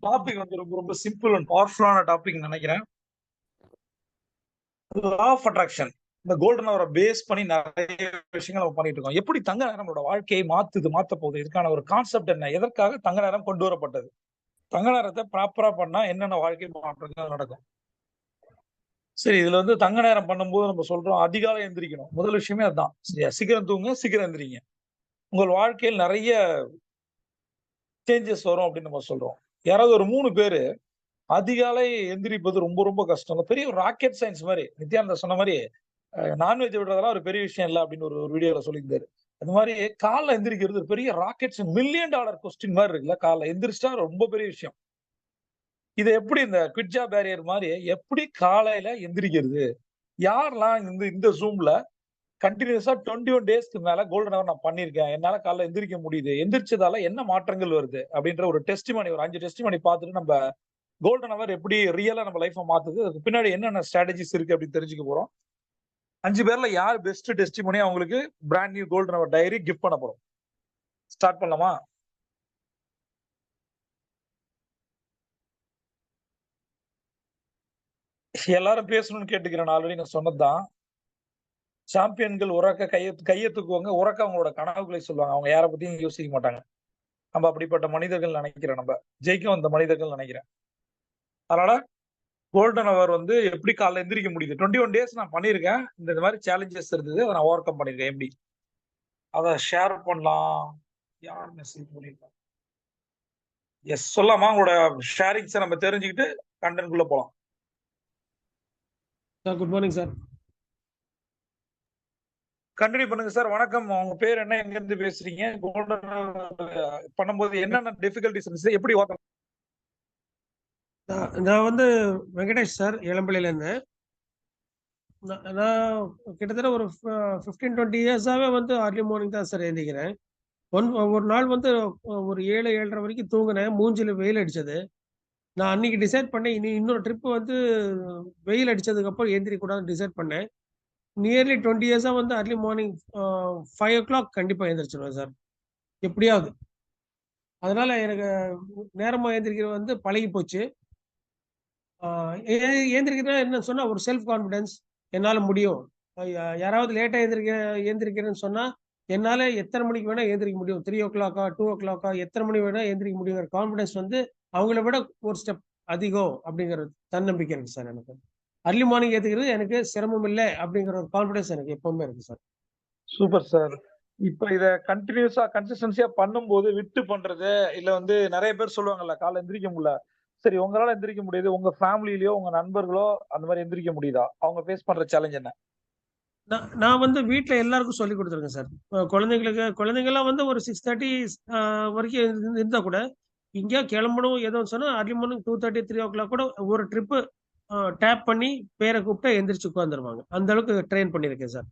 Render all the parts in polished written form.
Topic வந்து ரொம்ப ரொம்ப சிம்பிள் அண்ட் பவர்ஃபுல்லான டாபிக் நினைக்கிறேன். Law of attraction. இந்த கோல்டன் அவரை பேஸ் பண்ணி நிறைய விஷயங்கள் நம்ம பண்ணிட்டு இருக்கோம். எப்படி தங்க நேரம் நம்மளோட வாழ்க்கையை மாத்த போகுது? இதுக்கான ஒரு கான்செப்ட் என்ன? எதற்காக தங்க நேரம் கொண்டு வரப்பட்டது? தங்க நேரத்தை ப்ராப்பரா பண்ணா என்னென்ன வாழ்க்கை மாற்றங்கள் நடக்கும்? சரி, இதுல வந்து தங்க நேரம் பண்ணும்போது நம்ம சொல்றோம் அதிகாலை எந்திரிக்கணும். முதல் விஷயமே அதுதான். சரியா? சீக்கிரம் தூங்க, சீக்கிரம் எந்திரிங்க. உங்கள் வாழ்க்கையில் நிறைய சேஞ்சஸ் வரும் அப்படின்னு நம்ம சொல்றோம். யாராவது ஒரு 3 பேரு அதிகாலை எந்திரிப்பது ரொம்ப ரொம்ப கஷ்டம். பெரிய ஒரு ராக்கெட் சயின்ஸ் மாரி. நித்யானந்தா சொன்ன மாரி, நான்வெஜ் விடுறதெல்லாம் ஒரு பெரிய விஷயம் இல்ல அப்படின்னு ஒரு வீடியோல சொல்லியிருந்தாரு. அது மாரி காலைல எந்திரிக்கிறது ஒரு பெரிய ராக்கெட்ஸ் $1,000,000 கொஸ்டின் மாரி இருக்குல்ல. காலைல எந்திரிச்சிட்டா ரொம்ப பெரிய விஷயம். இத எப்படி இந்த குவிட்ஜா பேரியர் மாரி எப்படி காலையில எந்திரிக்கிறது? யாரெல்லாம் இந்த இந்த Zoomல கன்டினியூஸா 21 டேஸ்க்கு மேல கோல்டன் ஹவர் நான் பண்ணியிருக்கேன். என்னால காலைல எந்திரிக்க முடியுது. எந்திரிச்சதால என்ன மாற்றங்கள் வருது? அப்படின்ற ஒரு டெஸ்டிமனி ஒரு 5 டெஸ்டிமனி பார்த்துட்டு நம்ம கோல்டன் ஹவர் எப்படி ரியலா நம்ம லைஃப்ப மாத்துது? அதுக்கு பின்னாடி என்னென்ன ஸ்ட்ராட்டஜிஸ் இருக்கு அப்படின்னு தெரிஞ்சுக்க போறோம். 5 பேர்ல யார் பெஸ்ட் டெஸ்டிமோனி அவங்களுக்கு brand new golden hour diary gift பண்ண போறோம். ஸ்டார்ட் பண்ணலாமா? எல்லாரும் பேசணும்னு கேட்டுக்கிறேன். நான் ஆல்ரெடி நான் சொன்னதுதான். சாம்பியன்கள் உறக்க கைய தூக்குவாங்க. உறக்க அவங்களோட கனவுகளை சொல்லுவாங்க. அவங்க யார பத்தியும் யோசிக்க மாட்டாங்க. நம்ம அப்படிப்பட்ட மனிதர்கள் நினைக்கிறேன் நம்ம. ஜெயிக்க வந்த மனிதர்கள் நினைக்கிறேன். அதனால கோல்டன் ஹவர் வந்து எப்படி காலைல எந்திரிக்க முடியுது? 21 டேஸ் நான் பண்ணியிருக்கேன். இந்த மாரி சேலஞ்சஸ் இருந்தது. அத நான் ஓவர் கம் பண்ணியிருக்கேன் எப்படி? அத ஷேர் பண்ணலாம். யார் மெசேஜ் பண்ணிருக்கா? எஸ், சொல்லாமா? உங்களோட ஷேரிங்ஸ நம்ம தெரிஞ்சுக்கிட்டு கன்டென்ட்குள்ள போலாம். Sir good morning sir. Continue பண்ணுங்க சார். வணக்கம். உங்க பேர் என்ன? எங்க இருந்து பேசுறீங்க? கோல்டன் பண்ணும்போது என்னென்ன டிஃபிகல்டிஸ் இருந்துச்சு? எப்படி ஓவர் நான் வந்து வெங்கடேஷ் சார், இளம்பிள்ளையில இருந்து. நான் கிட்டத்தட்ட ஒரு 15-20 இயர்ஸாவே வந்து அர்லி மார்னிங் தான் சார் எழுந்திக்கிறேன். ஒரு நாள் வந்து ஒரு 7-7:30 வரைக்கும் தூங்கினேன். மூஞ்சில வெயில் அடிச்சது. நான் அன்னைக்கு டிசைட் பண்ணேன், இனி இன்னொரு ட்ரிப் வந்து வெயில் அடிச்சதுக்கு அப்புறம் எந்திரிக்க கூடாதுன்னு டிசைட் பண்ணேன். நியர்லி 20 இயர்ஸா வந்து அர்லி மார்னிங் 5 o'clock கண்டிப்பா எந்திரிச்சிருவேன் சார், எப்படியாவது. அதனால எனக்கு நேரமா எந்திரிக்கிறது வந்து பழகி போச்சு. ஏந்திரிக்கிறேன் என்ன சொன்னா ஒரு செல்ஃப் கான்பிடன்ஸ், என்னால முடியும். யாராவது லேட்டா ஏந்திரிக்கிறேன்னு சொன்னா என்னால எத்தனை மணிக்கு வேணா ஏந்திரிக்க முடியும். 3 o'clock 2 o'clock எத்தனை மணி வேணா ஏந்திரிக்க முடியுங்கிற கான்பிடன்ஸ் வந்து அவங்கள விட ஒரு ஸ்டெப் அதிகம் அப்படிங்கிற தன்னம்பிக்கை இருக்கு சார் எனக்கு. அர்லி மார்னிங் ஏத்துக்கிறது எனக்கு சிரமம் இல்லை அப்படிங்கிற ஒரு கான்பிடன்ஸ் எனக்கு எப்பவுமே இருக்கு சார். Super sir. இப்ப இத கன்டினியூஸா கன்சிஸ்டன்சியா பண்ணும்போது விட்டு பண்றது, இல்ல வந்து நெறைய பேர் சொல்லுவாங்கல்ல, காலைல எந்திரிக்க முடியல. சரி, உங்களால எந்திரிக்க முடியுது. உங்க ஃபேமிலிலயோ, உங்க நண்பர்களோ அந்த மாரி எந்திரிக்க முடியுதா? அவங்க ஃபேஸ் பண்ற சேலஞ்ச் என்ன? நான் வந்து வீட்ல எல்லாருக்கும் சொல்லிக் கொடுத்துருக்கேன் சார். குழந்தைங்கலாம் வந்து ஒரு 6:30 வரைக்கும் இருந்தா கூட, எங்கேயோ கிளம்பணும் ஏதோ சொன்னா அர்லி மார்னிங் 2:30 3 o'clock கூட ஒரு ட்ரிப்பு டேப் பண்ணி பேர கூப்பிட்டா எந்திரிச்சு உட்கார்ந்துருவாங்க. அந்த அளவுக்கு ட்ரெயின் பண்ணியிருக்கேன் சார்.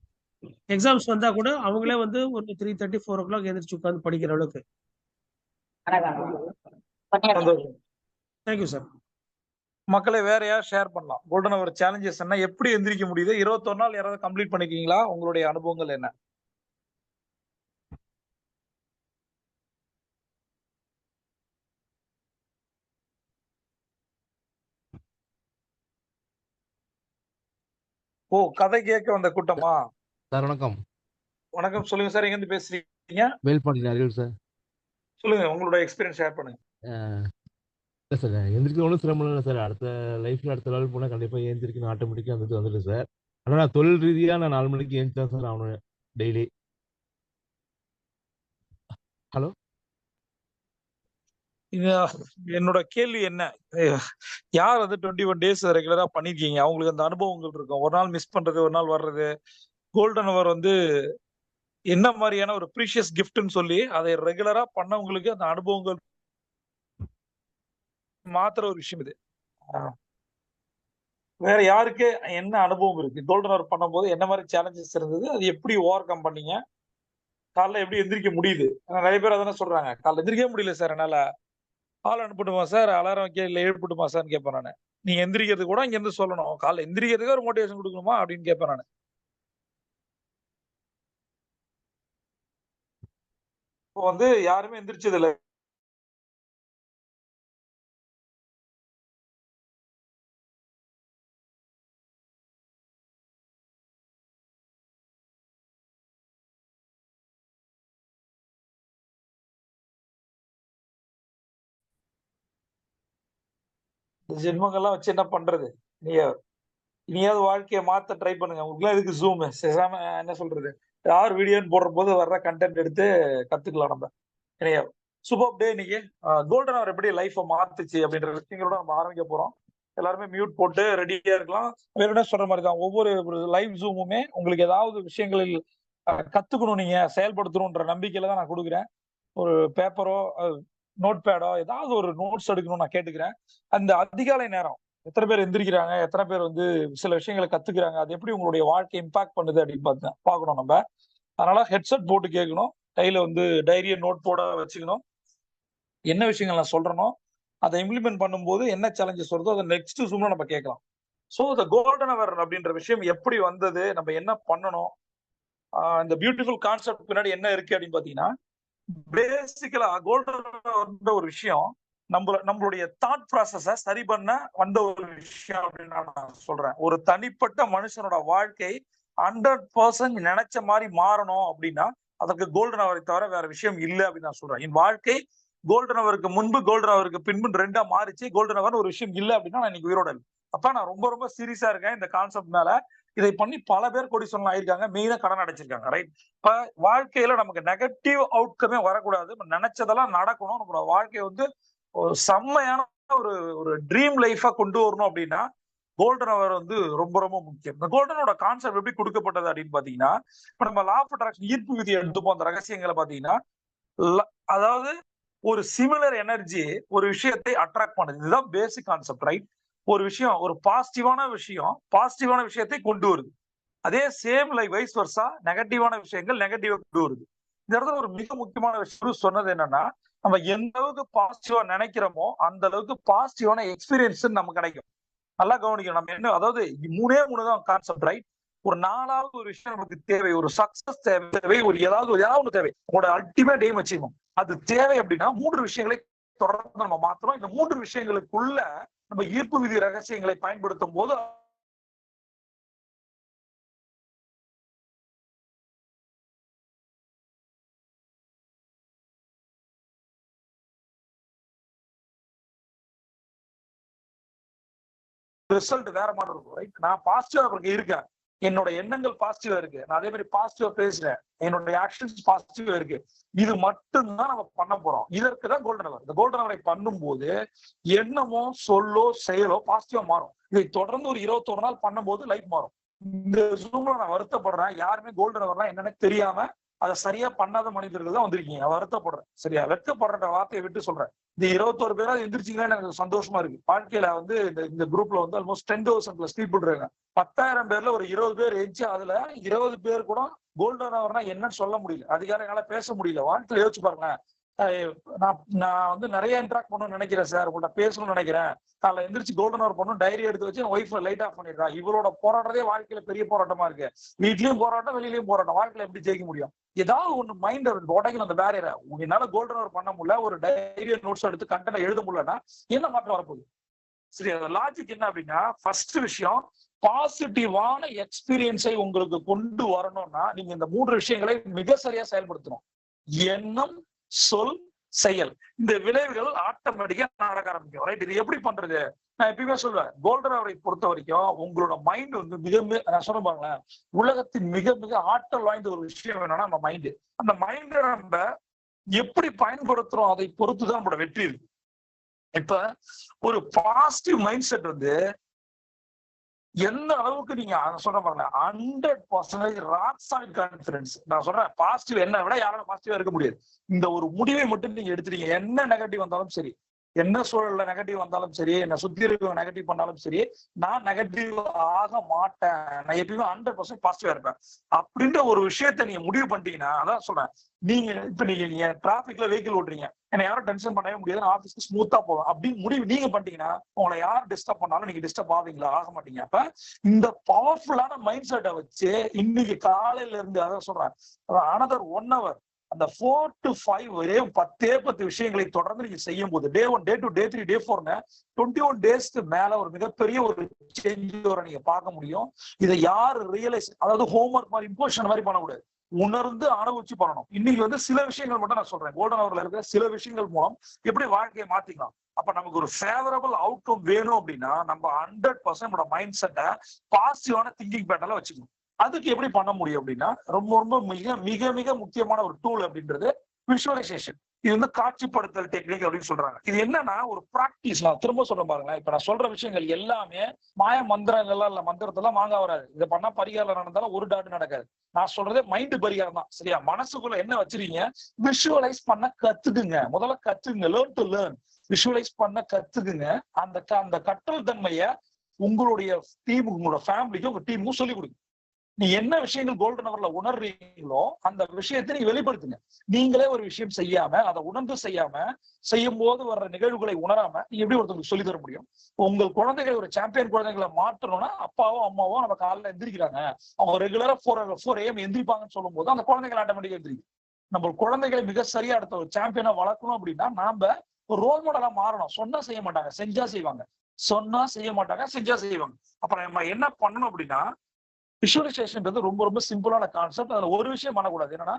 எக்ஸாம்ஸ் வந்தா கூட அவங்களே வந்து ஒரு 3:30 4 o'clock எந்திரிச்சு உட்கார்ந்து படிக்கிற அளவுக்கு. சந்தோஷம். Thank you sir. மக்களே, வேற யார் ஷேர் பண்ணலாம்? கோல்டன் ஹவர் சேலஞ்சஸ் என்ன? எப்படி எந்திரிக்க முடியுது? 21 நாள் யாராவது கம்ப்ளீட் பண்ணிருக்கீங்களா? உங்களுடைய அனுபவங்கள் என்ன? ஓ! கதை கேட்க வந்த கூட்டமா? சார் வணக்கம். வணக்கம். சொல்லுங்க சார். எங்க இருந்து பேசுறீங்க? வேல்பாண்டியன் அரியலூர் சார். சொல்லுங்க. உங்களோட எக்ஸ்பீரியன்ஸ் ஷேர் பண்ணுங்க. இல்ல சார், எந்திரிக்கிறது ஒண்ணும் சிரமம் இல்ல சார். அடுத்த லைஃப்ல அடுத்த லெவல் போனா கண்டிப்பா எந்திரிக்கணும், ஆட்டோமேட்டிக்கா அந்த இது வந்துரும் சார். ஆனா நான் தொழில் ரீதியா நான் 4 மணிக்கு எந்திரிச்சு தான் சார் ஆகணும் டெய்லி. ஹலோ? இது என்னோட கேள்வி என்ன? யார் வந்து 21 டேஸ் ரெகுலரா பண்ணியிருக்கீங்க? அவங்களுக்கு அந்த அனுபவங்கள் இருக்கும். ஒரு நாள் மிஸ் பண்றது, ஒரு நாள் வர்றது. கோல்டன் ஹவர் வந்து என்ன மாரியான ஒரு ப்ரீஷியஸ் கிஃப்ட்ன்னு சொல்லி, அதை ரெகுலரா பண்ணவங்களுக்கு அந்த அனுபவங்கள் மாத்துற ஒரு விஷயம் இது. ஆ. வேற யாருக்கு என்ன அனுபவம் இருக்கு? கோல்டன் ஹவர் பண்ணும்போது என்ன மாரி சேலஞ்சஸ் இருந்தது? அது எப்படி ஓவர் கம் பண்ணீங்க? காலைல எப்படி எந்திரிக்க முடியுது? நெறைய பேர் அதானே சொல்றாங்க. காலைல எந்திரிக்கவே முடியல சார் என்னால. ஆள் அனுப்பட்டுமா சார்? அலாரம் வைக்க இல்ல எழுப்பட்டுமா சார்ன்னு கேட்பேன் நானு. நீங்க எந்திரிக்கிறது கூட இங்க இருந்து சொல்லணும். காலைல எந்திரிக்கிறதுக்கு ஒரு மோட்டிவேஷன் குடுக்கணுமா? அப்படின்னு கேட்பேன் நானு. இப்போ வந்து யாருமே எந்திரிச்சது இல்ல. இந்த ஜென்மங்கள்லாம் வச்சு என்ன பண்றது? நீங்க இனியாவது வாழ்க்கைய மாத்த ட்ரை பண்ணுங்க. உங்களுக்குலாம் எதுக்கு Zoom? பேசாம என்ன சொல்றது? யார் வீடியோன்னு போடும்போது வர்ற கன்டென்ட் எடுத்து கத்துக்கலாம் நம்ம. இல்லையா? சூப்பர் டே இன்னைக்கு. கோல்டன் ஹவர் எப்படி லைஃப்ப மாத்துச்சு அப்படின்ற விஷயங்களோட நம்ம ஆரம்பிக்க போறோம். எல்லாருமே மியூட் போட்டு ரெடியா இருக்கலாம். வேணும்னே சொல்ற மாதிரி தான். ஒவ்வொரு ஒரு லைவ் Zoomமுமே உங்களுக்கு ஏதாவது விஷயங்களில் கத்துக்கணும், நீங்க செயல்படுத்தணும்ன்ற நம்பிக்கையில தான் நான் குடுக்குறேன். ஒரு பேப்பரோ, நோட் பேடோ ஏதாவது ஒரு நோட்ஸ் எடுக்கணும்னு நான் கேட்டுக்கிறேன். அந்த அதிகாலை நேரம் எத்தனை பேர் எந்திரிக்கிறாங்க, எத்தனை பேர் வந்து சில விஷயங்கள கத்துக்கிறாங்க, அது எப்படி உங்களுடைய வாழ்க்கைய இம்பாக்ட் பண்ணுது அப்படின்னு பார்க்கணும் நம்ம. அதனால ஹெட்செட் போட்டு கேட்கணும். கையில வந்து டைரிய நோட் போட வச்சுக்கணும். என்ன விஷயங்கள் நான் சொல்றேனோ, அத இம்ப்ளிமெண்ட் பண்ணும்போது என்ன சேலஞ்சஸ் வருதோ அத நெக்ஸ்ட் Zoomல நம்ம கேட்கலாம். சோ இந்த கோல்டன் ஹவர் அப்படின்ற விஷயம் எப்படி வந்தது? நம்ம என்ன பண்ணணும்? இந்த பியூட்டிஃபுல் கான்செப்ட் பின்னாடி என்ன இருக்கு அப்படின்னு பார்த்தீங்கன்னா, பேசிக்கலா கோல்டன் ஒரு விஷயம் நம்மளுடைய தாட் ப்ராசஸ சரி பண்ண வந்த ஒரு விஷயம் அப்படின்னு நான் சொல்றேன். ஒரு தனிப்பட்ட மனுஷனோட வாழ்க்கை 100% நினைச்ச மாதிரி மாறணும் அப்படின்னா அதற்கு கோல்டன் ஹவரை தவிர வேற விஷயம் இல்ல அப்படின்னு நான் சொல்றேன். என் வாழ்க்கை கோல்டன் ஹவருக்கு முன்பு, கோல்டன் ஹவருக்கு பின்பு ரெண்டா மாறிச்சு. கோல்டன் ஹவர் ஒரு விஷயம் இல்ல அப்படின்னா நான் இன்னைக்கு உயிரோட இல்லை. அப்ப நான் ரொம்ப ரொம்ப சீரியஸா இருக்கேன் இந்த கான்செப்ட் மேல. இதை பண்ணி பல பேர் கோடீஸ்வரன் ஆயிருக்காங்க. மெயினா கடன் அடைச்சிருக்காங்க. ரைட்? இப்ப வாழ்க்கையில நமக்கு நெகட்டிவ் அவுட்கமே வரக்கூடாது. நினைச்சதெல்லாம் நடக்கணும். நம்மளோட வாழ்க்கையை வந்து ஒரு செம்மையான ஒரு ஒரு ட்ரீம் லைஃபா கொண்டு வரணும் அப்படின்னா கோல்டன் ஹவர் வந்து ரொம்ப ரொம்ப முக்கியம். இந்த கோல்டனோட கான்செப்ட் எப்படி கொடுக்கப்பட்டது அப்படின்னு பாத்தீங்கன்னா, இப்ப நம்ம லா ஆஃப் அட்ராக்ஷன் ஈர்ப்பு விதி எடுத்துப்போம். அந்த ரகசியங்களை பாத்தீங்கன்னா, அதாவது ஒரு சிமிலர் எனர்ஜி ஒரு விஷயத்தை அட்ராக்ட் பண்ணுது. இதுதான் பேசிக் கான்செப்ட். ரைட்? ஒரு விஷயம், ஒரு பாசிட்டிவான விஷயத்தை கொண்டு வருது. அதே சேம் லைக் வைஸ் வர்சா நெகட்டிவான விஷயங்கள் நெகட்டிவா கொண்டு வருது. இந்த இடத்துல ஒரு மிக முக்கியமான விஷயம் சொன்னது என்னன்னா, நம்ம எந்த அளவுக்கு பாசிட்டிவா நினைக்கிறோமோ அந்த அளவுக்கு பாசிட்டிவான எக்ஸ்பீரியன்ஸ் நமக்கு கிடைக்கும். நல்லா கவனிக்கணும். நம்ம என்ன, அதாவது 3 தான் கான்செப்ட். ரைட்? ஒரு 4வது ஒரு விஷயம் நமக்கு தேவை. ஒரு சக்சஸ் தேவை. ஒரு ஏதாவது ஒண்ணு தேவை. உங்களோட அல்டிமேட் எய்ம் வச்சுக்கணும். அது தேவை அப்படின்னா 3 விஷயங்களை தொடர்ந்து நம்ம மாத்துறோம். இந்த 3 விஷயங்களுக்குள்ள நம்ம ஈர்ப்பு விதி ரகசியங்களை பயன்படுத்தும் போது ரிசல்ட் வேற மாதிரி இருக்கும். ரைட்? நான் பாசிட்டிவா இருக்கேன். என்னோட எண்ணங்கள் பாசிட்டிவா இருக்கு. நான் அதே மாதிரி பாசிட்டிவா பேசுறேன். என்னோட ஆக்ஷன்ஸ் பாசிட்டிவா இருக்கு. இது மட்டும்தான் நம்ம பண்ண போறோம். இதற்கு தான் கோல்டன் ஹவர். இந்த கோல்டன் ஹவரை பண்ணும்போது எண்ணமோ, சொல்லோ, செயலோ பாசிட்டிவா மாறும். இதை தொடர்ந்து ஒரு 21 நாள் பண்ணும்போது லைஃப் மாறும். இந்த Zoomல நான் வருத்தப்படுறேன். யாருமே கோல்டன் ஹவர்னா என்னன்னு தெரியாம அதை சரியா பண்ணாத மனிதர்கள் தான் வந்திருக்கீங்க. வருத்தப்படுறேன். சரியா? வெட்கப்படுற வார்த்தையை விட்டு சொல்றேன். இந்த 21 பேராவது எந்திரிச்சிங்கன்னா எனக்கு சந்தோஷமா இருக்கு. வாழ்க்கையில வந்து இந்த குரூப்ல வந்து ஆல்மோஸ்ட் 10,000+ பீப்புள் இருக்காங்க. 10,000 பேர்ல ஒரு 20 பேர் எந்திச்சு அதுல 20 பேர் கூட கோல்டன் ஹவர்னா என்னன்னு சொல்ல முடியல. அதிகாரம் என்னால பேச முடியல. வாழ்க்கையில யோசிச்சு பாருங்களேன். நான் வந்து நிறைய இன்ட்ராக்ட் பண்ணணும்னு நினைக்கிறேன் சார். உங்கள்கிட்ட பேசணும்னு நினைக்கிறேன். காலைல எந்திரிச்சு கோல்டன் ஹவர் பண்ணணும், டைரி எடுத்து வச்சு ஒய்ஃப் லைட் ஆஃப் பண்ணிடுறா. இவரோட போராட்டதே வாழ்க்கையில பெரிய போராட்டமா இருக்கு. வீட்லயும் போராட்டம், வெளியிலயும் போராட்டம். வாழ்க்கையில எப்படி ஜெயிக்க முடியும்? ஏதாவது ஒண்ணு மைண்ட் உடைக்கணும் அந்த பேரியரை. என்னால கோல்டன் ஹவர் பண்ண முடியல, ஒரு டைரி நோட்ஸ் எடுத்து கண்டென்ட் எழுத முடியலன்னா என்ன மாற்றம் வரப்போகுது? சரி, அந்த லாஜிக் என்ன அப்படின்னா, ஃபர்ஸ்ட் விஷயம், பாசிட்டிவான எக்ஸ்பீரியன்ஸை உங்களுக்கு கொண்டு வரணும்னா நீங்க இந்த 3 விஷயங்களை மிக சரியா செயல்படுத்தணும். எண்ணம், சொல், செயல். இந்த விளைவுகள் ஆட்டோமேட்டிக்கா நடக்க ஆரம்பிக்கும். ரைட்? இது எப்படி பண்றது? நான் எப்பயுமே சொல்லுவேன், கோல்டன் ஹவரை பொறுத்த வரைக்கும் உங்களோட மைண்ட் வந்து நான் சொல்ல பாருங்களேன், உலகத்தின் மிக மிக ஆற்றல் வாய்ந்த ஒரு விஷயம் என்னன்னா நம்ம மைண்டு. அந்த மைண்டை நம்ம எப்படி பயன்படுத்துறோம் அதை பொறுத்துதான் நம்மளோட வெற்றி இருக்கு. இப்ப ஒரு பாசிட்டிவ் மைண்ட் செட் வந்து எந்த அளவுக்கு நீங்க சொல்ற பாருங்க, 100% ராக் சாலிட் கான்ஃபிடன்ஸ். நான் சொல்றேன், பாசிட்டிவ் என்ன விட யாராலும் பாசிட்டிவா இருக்க முடியாது. இந்த ஒரு முடிவை மட்டும் நீங்க எடுத்துட்டீங்க, என்ன நெகட்டிவ் வந்தாலும் சரி, என்ன சூழல்ல நெகட்டிவ் வந்தாலும் சரி, என்ன சுத்தி இருக்கவங்க நெகட்டிவ் பண்ணாலும் சரி, நான் நெகட்டிவ் ஆக மாட்டேன். நான் எப்பயுமே 100% பாசிட்டிவா இருப்பேன் அப்படின்ற ஒரு விஷயத்த நீங்க முடிவு பண்ணிட்டீங்கன்னா, அதான் சொல்றேன், நீங்க டிராபிக்ல வெஹிக்கிள் ஓட்டுறீங்க, என்ன யாரும் டென்ஷன் பண்ணவே முடியாது, நான் ஆஃபீஸ்க்கு ஸ்மூத்தா போவேன் அப்படின்னு முடிவு நீங்க பண்ணிட்டீங்கன்னா, உங்களை யார் டிஸ்டர்ப் பண்ணாலும் நீங்க டிஸ்டர்ப் ஆவீங்களா? ஆக மாட்டீங்க. அப்ப இந்த பவர்ஃபுல்லான மைண்ட் செட்டை வச்சு இன்னைக்கு காலையில இருந்து, அதான் சொல்றேன், அனதர் 1 hour அந்த 4 to 5 ஒரே 10 விஷயங்களை தொடர்ந்து நீங்க செய்யும் போது, Day 1, Day 2, Day 3, Day 4 21 டேஸ்க்கு மேல ஒரு மிகப்பெரிய ஒரு சேஞ்ச் நீங்க பார்க்க முடியும். இதை யாரு ரியலைஸ், அதாவது ஹோம்ஒர்க் மாதிரி இம்போஷன் மாதிரி பண்ணக்கூடாது. உணர்ந்து அனுபவிச்சு பண்ணணும். இன்னைக்கு வந்து சில விஷயங்கள் மட்டும் நான் சொல்றேன். கோல்டன் ஹவர்ல இருக்கிற சில விஷயங்கள் மூலம் எப்படி வாழ்க்கையை மாத்திக்கலாம். அப்ப நமக்கு ஒரு ஃபேவரபிள் அவுட்கம் வேணும் அப்படின்னா நம்ம 100% நம்மளோட மைண்ட் செட்டை பாசிட்டிவான திங்கிங் பேட்டர்ல வச்சுக்கணும். அதுக்கு எப்படி பண்ண முடியும் அப்படின்னா ரொம்ப ரொம்ப மிக மிக மிக முக்கியமான ஒரு டூல் அப்படின்றது விஷுவலைசேஷன். இது வந்து காட்சிப்படுத்தல் டெக்னிக் அப்படின்னு சொல்றாங்க. இது என்னன்னா ஒரு பிராக்டிஸ். நான் திரும்ப சொல்றேன் பாருங்களேன். இப்ப நான் சொல்ற விஷயங்கள் எல்லாமே மாய மந்திரங்கள்லாம் இல்ல, மந்திரத்தெல்லாம் வாங்க வராது. இதை பண்ணா பரிகாரம் நடந்தாலும் ஒரு டாட் நடக்காது. நான் சொல்றதே மைண்ட் பரிகாரம் தான். சரியா? மனசுக்குள்ள என்ன வச்சிருக்கீங்க, விஷுவலைஸ் பண்ண கத்துக்குங்க. முதல்ல கத்துக்குங்க. Learn to learn. விஷுவலைஸ் பண்ண கத்துக்குங்க. அந்த கற்றல் தன்மைய உங்களுடைய டீம், உங்களோட ஃபேமிலிக்கும் உங்க டீமுக்கும் சொல்லிக் கொடுங்க. நீ என்ன விஷயங்கள் கோல்டன் ஹவர்ல உணர்றீங்களோ அந்த விஷயத்தை நீங்க வெளிப்படுத்துங்க. நீங்களே ஒரு விஷயம் செய்யாம, அதை உணர்ந்து செய்யும் போது வர்ற நிகழ்வுகளை உணராம நீங்க எப்படி ஒருத்தருக்கு சொல்லி தர முடியும்? உங்கள் குழந்தைகளை ஒரு சாம்பியன் குழந்தைகளை மாற்றணும்னா அப்பாவோ அம்மாவோ நம்ம காலைல எந்திரிக்கிறாங்க, அவங்க ரெகுலரா 4 AM எந்திரிப்பாங்கன்னு சொல்லும் போது அந்த குழந்தைகள் ஆட்டோமேட்டிக்கா எந்திரிக்கும். நம்ம குழந்தைகளை மிக சரியா அடுத்த ஒரு சாம்பியனா வளர்க்கணும் அப்படின்னா நாம ஒரு ரோல் மாடலா மாறணும். சொன்னா செய்ய மாட்டாங்க, செஞ்சா செய்வாங்க. சொன்னா செய்ய மாட்டாங்க, செஞ்சா செய்வாங்க. அப்புறம் நம்ம என்ன பண்ணணும் அப்படின்னா, விஷுவலைசேஷன் ரொம்ப ரொம்ப சிம்பிளான கான்செப்ட். அதுல ஒரு விஷயம் பண்ணக்கூடாது. என்னன்னா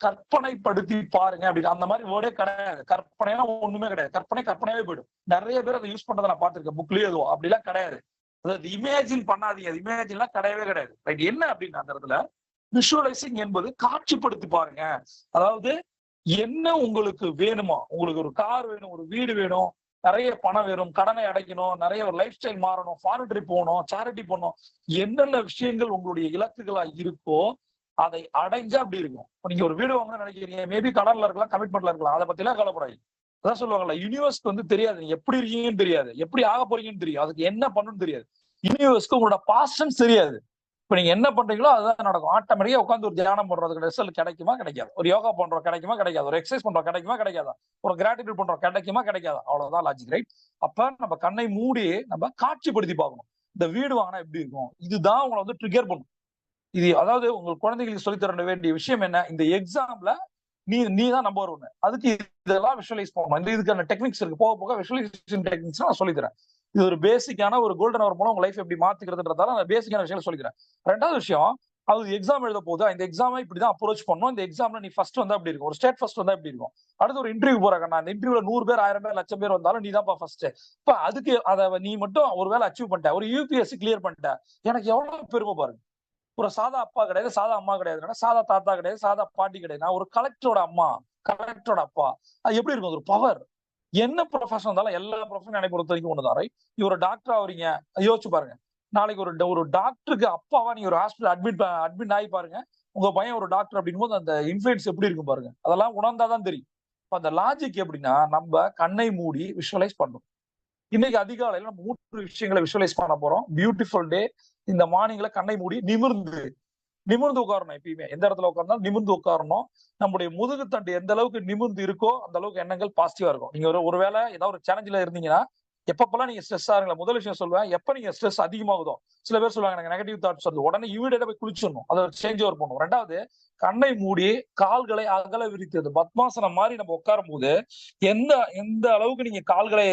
கற்பனைப்படுத்தி பாருங்க அப்படின்னு அந்த மாதிரி வேர்டே கிடையாது. கற்பனையா ஒண்ணுமே கிடையாது. கற்பனையாவே போயிடும். நிறைய பேர் அதை யூஸ் பண்றதை நான் பார்த்திருக்கேன். புக்லயே எதுவும் அப்படிலாம் கிடையாது. அதாவது இமேஜின் பண்ணாதீங்க. இமேஜின்லாம் கிடையவே கிடையாது. ரைட்? என்ன அப்படின்னா அந்த இடத்துல விஷுவலைசிங் என்பது காட்சிப்படுத்தி பாருங்க. அதாவது என்ன உங்களுக்கு வேணுமா, உங்களுக்கு ஒரு கார் வேணும், ஒரு வீடு வேணும், நிறைய பணம் வேணும், கடனை அடைக்கணும், நிறைய ஒரு லைஃப் ஸ்டைல் மாறணும், ஃபாரின் ட்ரிப் போகணும், சேரிட்டி பண்ணணும், என்னென்ன விஷயங்கள் உங்களுடைய இலக்குகளா இருக்கோ அதை அடைஞ்சா அப்படி இருக்கும். நீங்க ஒரு வீடு வாங்கணும்னு நினைக்கிறீங்க, மேபி கடன்ல இருக்கலாம், கமிட்மெண்ட்ல இருக்கலாம், அதை பத்தி எல்லாம் கவலைப்படாது. அதான் சொல்லுவாங்கல்ல, யூனிவர்ஸ்க்கு வந்து தெரியாது நீங்க எப்படி இருக்கீங்கன்னு தெரியாது, எப்படி ஆக போறீங்கன்னு தெரியும், அதுக்கு என்ன பண்ணணும்னு தெரியாது. யூனிவர்ஸ்க்கு உங்களோட பாஸ்டன்ஸ் தெரியாது. இப்ப நீங்க என்ன பண்றீங்களோ அதுதான் நடக்கும். ஆட்டோமேட்டிக்கா உட்காந்து ஒரு தியானம் பண்றதுக்கு ரிசல்ட் கிடைக்குமா கிடைக்காது, ஒரு யோகா பண்றோம் கிடைக்குமா கிடைக்காது, ஒரு எக்ஸசைஸ் பண்றோம் கிடைக்குமா கிடைக்காதா, ஒரு கிராட்டிடியூட் பண்றோம் கிடைக்குமா கிடைக்காதா, அவ்வளவுதான் லாஜிக். ரைட்? அப்ப நம்ம கண்ணை மூடி நம்ம காட்சிப்படுத்தி பார்க்கணும். இந்த வீடு வாங்கினா எப்படி இருக்கும், இதுதான் உங்களை வந்து ட்ரிகர் பண்ணும். இது அதாவது உங்க குழந்தைகளுக்கு சொல்லித் தர வேண்டிய விஷயம் என்ன, இந்த எக்ஸாம்ல நீ தான் நம்பர் 1. அதுக்கு இதெல்லாம் விஷுவலைஸ் பண்ணணும். இதுக்கான டெக்னிக்ஸ் இருக்கு. போக போக விஷுவலைசேஷன் டெக்னிக்ஸ் நான் சொல்லி தரேன். இது ஒரு பேசிக்கான ஒரு கோல்டன் ஹவர் மூலம் உங்க லைஃப் எப்படி மாத்திக்கிறதுன்றதால நான் பேசிக்கான விஷயம் சொல்லிக்கிறேன். ரெண்டாவது விஷயம், அது எக்ஸாம் எழுத போது இந்த எக்ஸாமை இப்படிதான் அப்ரோச் பண்ணணும். இந்த எக்ஸாம்ல நீ ஃபர்ஸ்ட் வந்தா எப்படி இருக்கும், ஒரு ஸ்டேட் ஃபர்ஸ்ட் வந்தா எப்படி இருக்கும். அடுத்து ஒரு இன்டர்வியூ போறாங்க, அந்த இன்டர்வியூல 100 பேர் 1000 பேர் 1,00,000 பேர் வந்தாலும் நீ தான் ஃபர்ஸ்ட். இப்ப அதுக்கு அதை நீ மட்டும் ஒருவேளை அச்சீவ் பண்ணிட்ட, ஒரு யூபிஎஸ்சி கிளியர் பண்ணிட்ட, எனக்கு எவ்வளவு பெருமை பாருங்க. ஒரு சாதா அப்பா கிடையாது, சாதா அம்மா கிடையாது, சாதா தாத்தா கிடையாது, சாதா பாட்டி கிடையாது, நான் ஒரு கலெக்டரோட அம்மா, கலெக்டரோட அப்பா. அது எப்படி இருக்கும், ஒரு பவர். என்ன ப்ரொஃபஷன் இருந்தாலும் எல்லா ப்ரொஃபஷன் என்னை பொறுத்த வரைக்கும் ஒண்ணுதான். ரைட்? நீ ஒரு டாக்டர் ஆவறீங்க, யோசிச்சு பாருங்க. நாளைக்கு ஒரு டாக்டருக்கு அப்பாவா நீங்க ஒரு ஹாஸ்பிட்டல் அட்மிட் ஆகி பாருங்க, உங்க பையன் ஒரு டாக்டர் அப்படின் போது அந்த இன்ஃபுளுன்ஸ் எப்படி இருக்கும் பாருங்க. அதெல்லாம் உணர்ந்தாதான் தெரியும். அந்த லாஜிக் எப்படின்னா, நம்ம கண்ணை மூடி விஷுவலைஸ் பண்ணணும். இன்னைக்கு அதிகாலையில நம்ம 3 விஷயங்களை விஷுவலைஸ் பண்ண போறோம். பியூட்டிஃபுல் டே. இந்த மார்னிங்ல கண்ணை மூடி நிமிர்ந்து உட்காரணும். எப்பயுமே எந்த இடத்துல உட்கார்ந்தாலும் நிமிர்ந்து உட்காரணும். நம்முடைய முதுகு தண்டு எந்த அளவுக்கு நிமிர்ந்து இருக்கோ அந்த அளவுக்கு எண்ணங்கள் பாசிட்டிவா இருக்கும். நீங்க ஒருவேளை ஏதாவது ஒரு சேலஞ்சில இருந்தீங்கன்னா, எப்பப்பெல்லாம் நீங்க ஸ்ட்ரெஸ் ஆகுங்களா, முதல் விஷயம் சொல்லுவேன், எப்ப நீங்க ஸ்ட்ரெஸ் அதிகமாகுதோ, சில பேர் சொல்லுவாங்க எனக்கு நெகட்டிவ் தாட்ஸ் வருது, உடனே இமீடியட்டா போய் குளிச்சிடணும், அதை சேஞ்ச் ஓவர் பண்ணும். ரெண்டாவது, கண்ணை மூடி கால்களை அகல விரித்தது பத்மாசனம் மாதிரி நம்ம உட்காரும் போது எந்த அளவுக்கு நீங்க கால்களை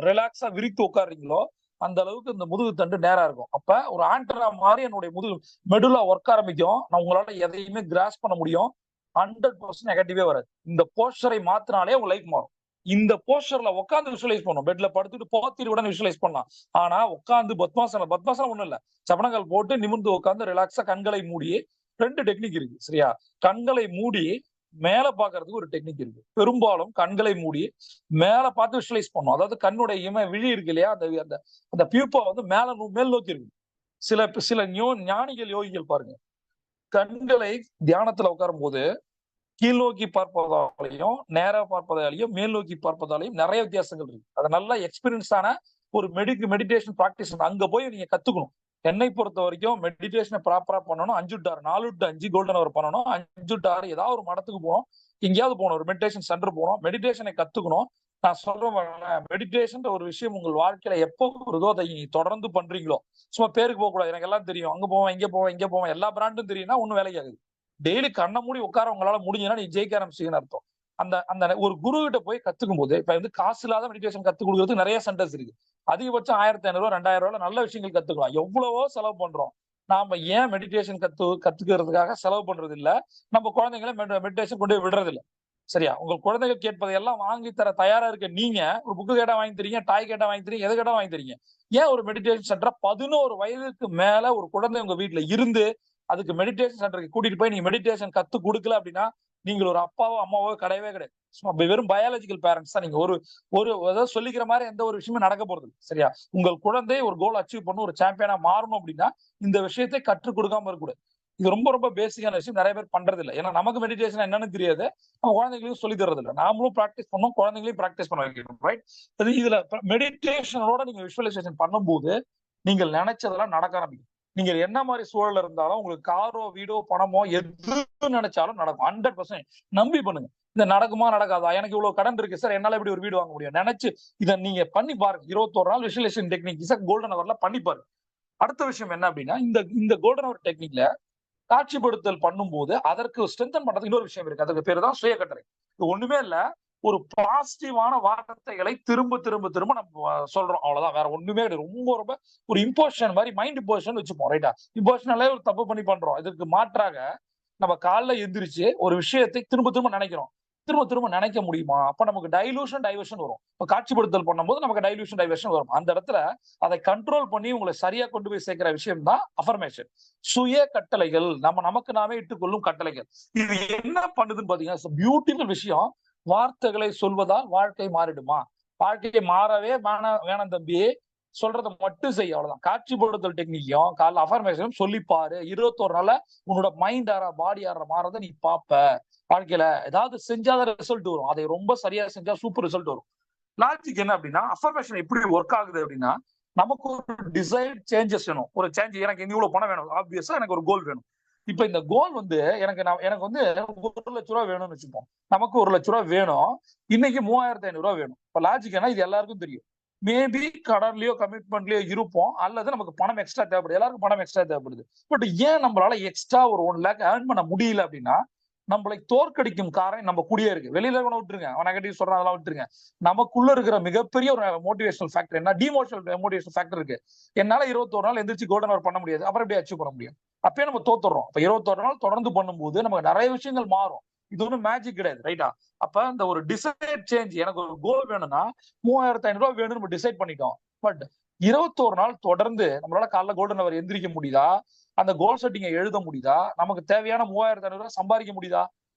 ரிலாக்ஸா விரித்து உட்காருறீங்களோ அந்த அளவுக்கு இந்த முதுகு தண்டு நேரா இருக்கும். அப்ப ஒரு ஆண்டனா மாதிரி என்னுடைய முதுகு மெடுலா ஒர்க் ஆரம்பிக்கும். நான் உங்களால எதையுமே கிராஸ் பண்ண முடியும். 100% நெகட்டிவே வராது. இந்த போஸ்டரை மாத்தினாலே உங்க லைஃப் மாறும். இந்த போஸ்டர்ல உட்காந்து விஷுவலைஸ் பண்ணும். பெட்ல படுத்துட்டு போத்திட்டு உடனே விஷுவலைஸ் பண்ணலாம். ஆனா உட்காந்து பத்மாசனம் ஒண்ணும் இல்ல, சபனங்கள் போட்டு நிமிர்ந்து உட்காந்து ரிலாக்ஸா கண்களை மூடி 2 டெக்னிக் இருக்கு. சரியா? கண்களை மூடி மேல பாக்குறதுக்கு ஒரு டெக்னிக் இருக்கு. பெரும்பாலும் கண்களை மூடி மேல பார்த்து விஷுவலைஸ் பண்ணும். அதாவது கண்ணுடைய விழி இருக்கு இல்லையா, அந்த பியூப்பா வந்து மேல் நோக்கி இருக்கு. சில ஞானிகள் யோகிகள் பாருங்க, கண்களை தியானத்துல உட்காரும் போது கீழ் நோக்கி பார்ப்பதாலையும் நேரா பார்ப்பதாலையும் மேல் நோக்கி பார்ப்பதாலையும் நிறைய வித்தியாசங்கள் இருக்கு. அது நல்லா எக்ஸ்பீரியன்ஸான ஒரு மெடிடேஷன் பிராக்டிஸ். அங்க போய் நீங்க கத்துக்கணும். என்னை பொறுத்த வரைக்கும் மெடிடேஷனை ப்ராப்பரா பண்ணணும். 5 to 6 4 to 5 கோல்டன் ஹவர் பண்ணணும். 5 to 6 ஏதாவது ஒரு மடத்துக்கு போகணும், எங்கேயாவது போகணும், ஒரு மெடிடேஷன் சென்டர் போகணும், மெடிடேஷனை கத்துக்கணும். நான் சொல்றேன், மெடிடேஷன் ஒரு விஷயம் உங்கள் வாழ்க்கையில எப்போ வருதோ அதை தொடர்ந்து பண்றீங்களோ, சும்மா பேருக்கு போக கூடாது, எனக்கு எல்லாம் தெரியும், அங்க போவேன் இங்க போவேன் எல்லா பிராண்டும் தெரியும்னா ஒன்னும் வேலைக்கு ஆகுது. டெய்லி கண்ணை மூடி உட்கார உங்களால முடிஞ்சுன்னா நீ ஜெயிக்க ஆரம்பிச்சீங்கன்னு அர்த்தம். அந்த ஒரு குரு கிட்ட போய் கத்துக்கும் போது, இப்ப வந்து காசு இல்லாத மெடிடேஷன் கத்துக் கொடுக்கறதுக்கு நிறைய சென்டர்ஸ் இருக்கு. அதிகபட்சம் 1500 ரூபாய் 2000 ரூபாய் நல்ல விஷயங்கள் கத்துக்கலாம். எவ்வளவோ செலவு பண்றோம். நாம ஏன் மெடிடேஷன் கத்துக்கிறதுக்காக செலவு பண்றது இல்ல, நம்ம குழந்தைங்களை மெடிடேஷன் கொண்டு போய் விடுறது இல்ல. சரியா? உங்க குழந்தைகள் கேட்பதை எல்லாம் வாங்கி தர தயாரா இருக்க நீங்க ஒரு புக்கு கேட்டா வாங்கி தரீங்க, டாய் கேட்டா வாங்கி தரீங்க, எது கேட்டா வாங்கி தரீங்க. ஏன் ஒரு மெடிடேஷன் சென்டர் 11 வயதுக்கு மேல ஒரு குழந்தை உங்க வீட்டுல இருந்து அதுக்கு மெடிடேஷன் சென்டருக்கு கூட்டிட்டு போய் நீங்க மெடிடேஷன் கத்து கொடுக்கல அப்படின்னா நீங்க ஒரு அப்பாவோ அம்மாவோ கிடையவே கிடையாது. வெறும் பயாலஜிக்கல் பேரண்ட்ஸ் தான். நீங்க ஒரு ஒரு ஏதாவது சொல்லிக்கிற மாதிரி எந்த ஒரு விஷயமும் நடக்க போறது இல்லை. சரியா? உங்கள் குழந்தை ஒரு கோல் அச்சீவ் பண்ணும், ஒரு சாம்பியனா மாறணும் அப்படின்னா இந்த விஷயத்தை கற்றுக் கொடுக்காம இருக்கக்கூடாது. இது ரொம்ப ரொம்ப பேசிக்கான விஷயம், நிறைய பேர் பண்றது இல்லை. ஏன்னா நமக்கு மெடிடேஷன் என்னன்னு தெரியாது, நம்ம குழந்தைங்களுக்கு சொல்லி தர்றது இல்லை. நாமளும் பிராக்டிஸ் பண்ணோம், குழந்தைங்களையும் பிராக்டிஸ் பண்ண வைக்கணும். ரைட்? இதுல மெடிடேஷனோட நீங்க விஷுவலைசேஷன் பண்ணும்போது நீங்கள் நினைச்சதெல்லாம் நடக்க ஆரம்பிக்கும். நீங்க என்ன மாதிரி சூழல் இருந்தாலும் உங்களுக்கு காரோ வீடோ பணமோ எது நினைச்சாலும் நடக்கும். 100% நம்பி பண்ணுங்க. இந்த நடக்குமா நடக்காதா, எனக்கு இவ்வளவு கடன் இருக்கு சார், என்னால எப்படி ஒரு வீடு வாங்க முடியும், நினைச்சு இதை நீங்க பண்ணி பாருங்க. 21 நாள் விஷுவலைசேஷன் டெக்னிக் கோல்டன் ஹவர்ல பண்ணி பாருங்க. அடுத்த விஷயம் என்ன அப்படின்னா, இந்த கோல்டன் ஹவர் டெக்னிக்ல காட்சிப்படுத்தல் பண்ணும்போது அதற்கு ஸ்ட்ரென்தன் பண்றதுக்கு இன்னொரு விஷயம் இருக்கு. அதுக்கு பேரு தான் சுய கட்டளை. இது ஒண்ணுமே இல்ல, ஒரு பாசிட்டிவான வார்த்தைகளை திரும்ப திரும்ப திரும்ப நம்ம சொல்றோம், அவ்வளவுதான். வேற ஒண்ணுமே கிடையாது. ரொம்ப ரொம்ப ஒரு இம்போஷன் மாதிரி, மைண்ட் இம்போஷன் வச்சுப்போம். ரைட்டா? இம்போஷனாலே ஒரு தப்பு பண்ணி பண்றோம். இதுக்கு மாற்றாக நம்ம காலைல எந்திரிச்சு ஒரு விஷயத்தை திரும்ப திரும்ப நினைக்கிறோம். திரும்ப திரும்ப நினைக்க முடியுமா? அப்ப நமக்கு டைவர்ஷன் வரும். இப்ப காட்சிப்படுத்தல் பண்ணும்போது நமக்கு டைவர்ஷன் வரும். அந்த இடத்துல அதை கண்ட்ரோல் பண்ணி உங்களை சரியா கொண்டு போய் சேர்க்கிற விஷயம் தான் அஃபர்மேஷன். சுய கட்டளைகள், நமக்கு நாமே இட்டுக்கொள்ளும் கட்டளைகள். இது என்ன பண்ணுதுன்னு பாத்தீங்கன்னா பியூட்டிஃபுல் விஷயம். வார்த்தைகளை சொல்வதால் வாழ்க்கை மாறிடுமா? வாழ்க்கையை மாறவே வேணாம் தம்பி, சொல்றதை மட்டும் செய்ய, அவ்வளவுதான். காட்சிப்படுத்தல் டெக்னிக்கும் காலைல அஃபர்மேஷனும் சொல்லிப்பாரு. 21 நாள்ல உன்னோட மைண்ட் பாடி மாறதை நீ பாப்ப. வாழ்க்கையில ஏதாவது செஞ்சாதான் ரிசல்ட் வரும். அதை ரொம்ப சரியா செஞ்சா சூப்பர் ரிசல்ட் வரும். லாஜிக் என்ன அப்படின்னா, அஃபர்மேஷன் எப்படி ஒர்க் ஆகுது அப்படின்னா, நமக்கு ஒரு டிசைர்ட் சேஞ்சஸ் வேணும். ஒரு சேஞ்ச், எனக்கு இவ்வளவு பணம் வேணும், ஆப்வியஸா எனக்கு ஒரு கோல் வேணும். இப்ப இந்த கோல் வந்து எனக்கு வந்து 1 லட்ச ரூபாய் வேணும்னு வச்சுப்போம். நமக்கு 1 லட்ச ரூபாய் வேணும், இன்னைக்கு 3500 ரூபாய் வேணும். இப்ப லாஜிக் என்ன, இது எல்லாருக்கும் தெரியும். மேபி கடன்லயோ கமிட்மெண்ட்லயோ இருப்போம், அல்லது நமக்கு பணம் எக்ஸ்ட்ரா தேவைப்படுது. எல்லாருக்கும் பணம் எக்ஸ்ட்ரா தேவைப்படுது. பட் ஏன் நம்மளால எக்ஸ்ட்ரா ஒரு 1 லேக் ஏர்ன் பண்ண முடியல அப்படின்னா, நம்மளை தோற்கடிக்கும் காரணம் நம்ம கூடயே இருக்கு. வெளியில இருக்கவன விட்டுருங்க, அவன் நெகட்டிவ் சொல்றான், அதெல்லாம் விட்டுருங்க. நமக்குள்ள இருக்கிற மிகப்பெரிய ஒரு மோட்டிவேஷனல் ஃபேக்டர் என்ன, மோட்டிவேஷனல் ஃபேக்டர் இருக்கு. என்னால 21 நாள் எந்திரிச்சு கோல்டன் ஹவர் பண்ண முடியாது, அப்புறம் எப்படி அச்சீவ் பண்ண முடியும்? அப்பயே நம்ம தோத்துறோம். அப்ப 21 நாள் தொடர்ந்து பண்ணும்போது நமக்கு நிறைய விஷயங்கள் மாறும். இது ஒன்றும் மேஜிக் கிடையாது. ரைட்டா? அப்ப இந்த ஒரு டிசைட் சேஞ்ச், எனக்கு ஒரு கோல் வேணும்னா 3500 ரூபாய் வேணும்னு நம்ம டிசைட் பண்ணிட்டோம். பட் 21 நாள் தொடர்ந்து நம்மளால காலைல கோல்டன் ஹவர் எந்திரிக்க முடியுதா? அந்த கோல் செட்டிங்கை எழுத முடியுதா? நமக்கு தேவையான 3500 ரூபாய் சம்பாதிக்க முடியுதா?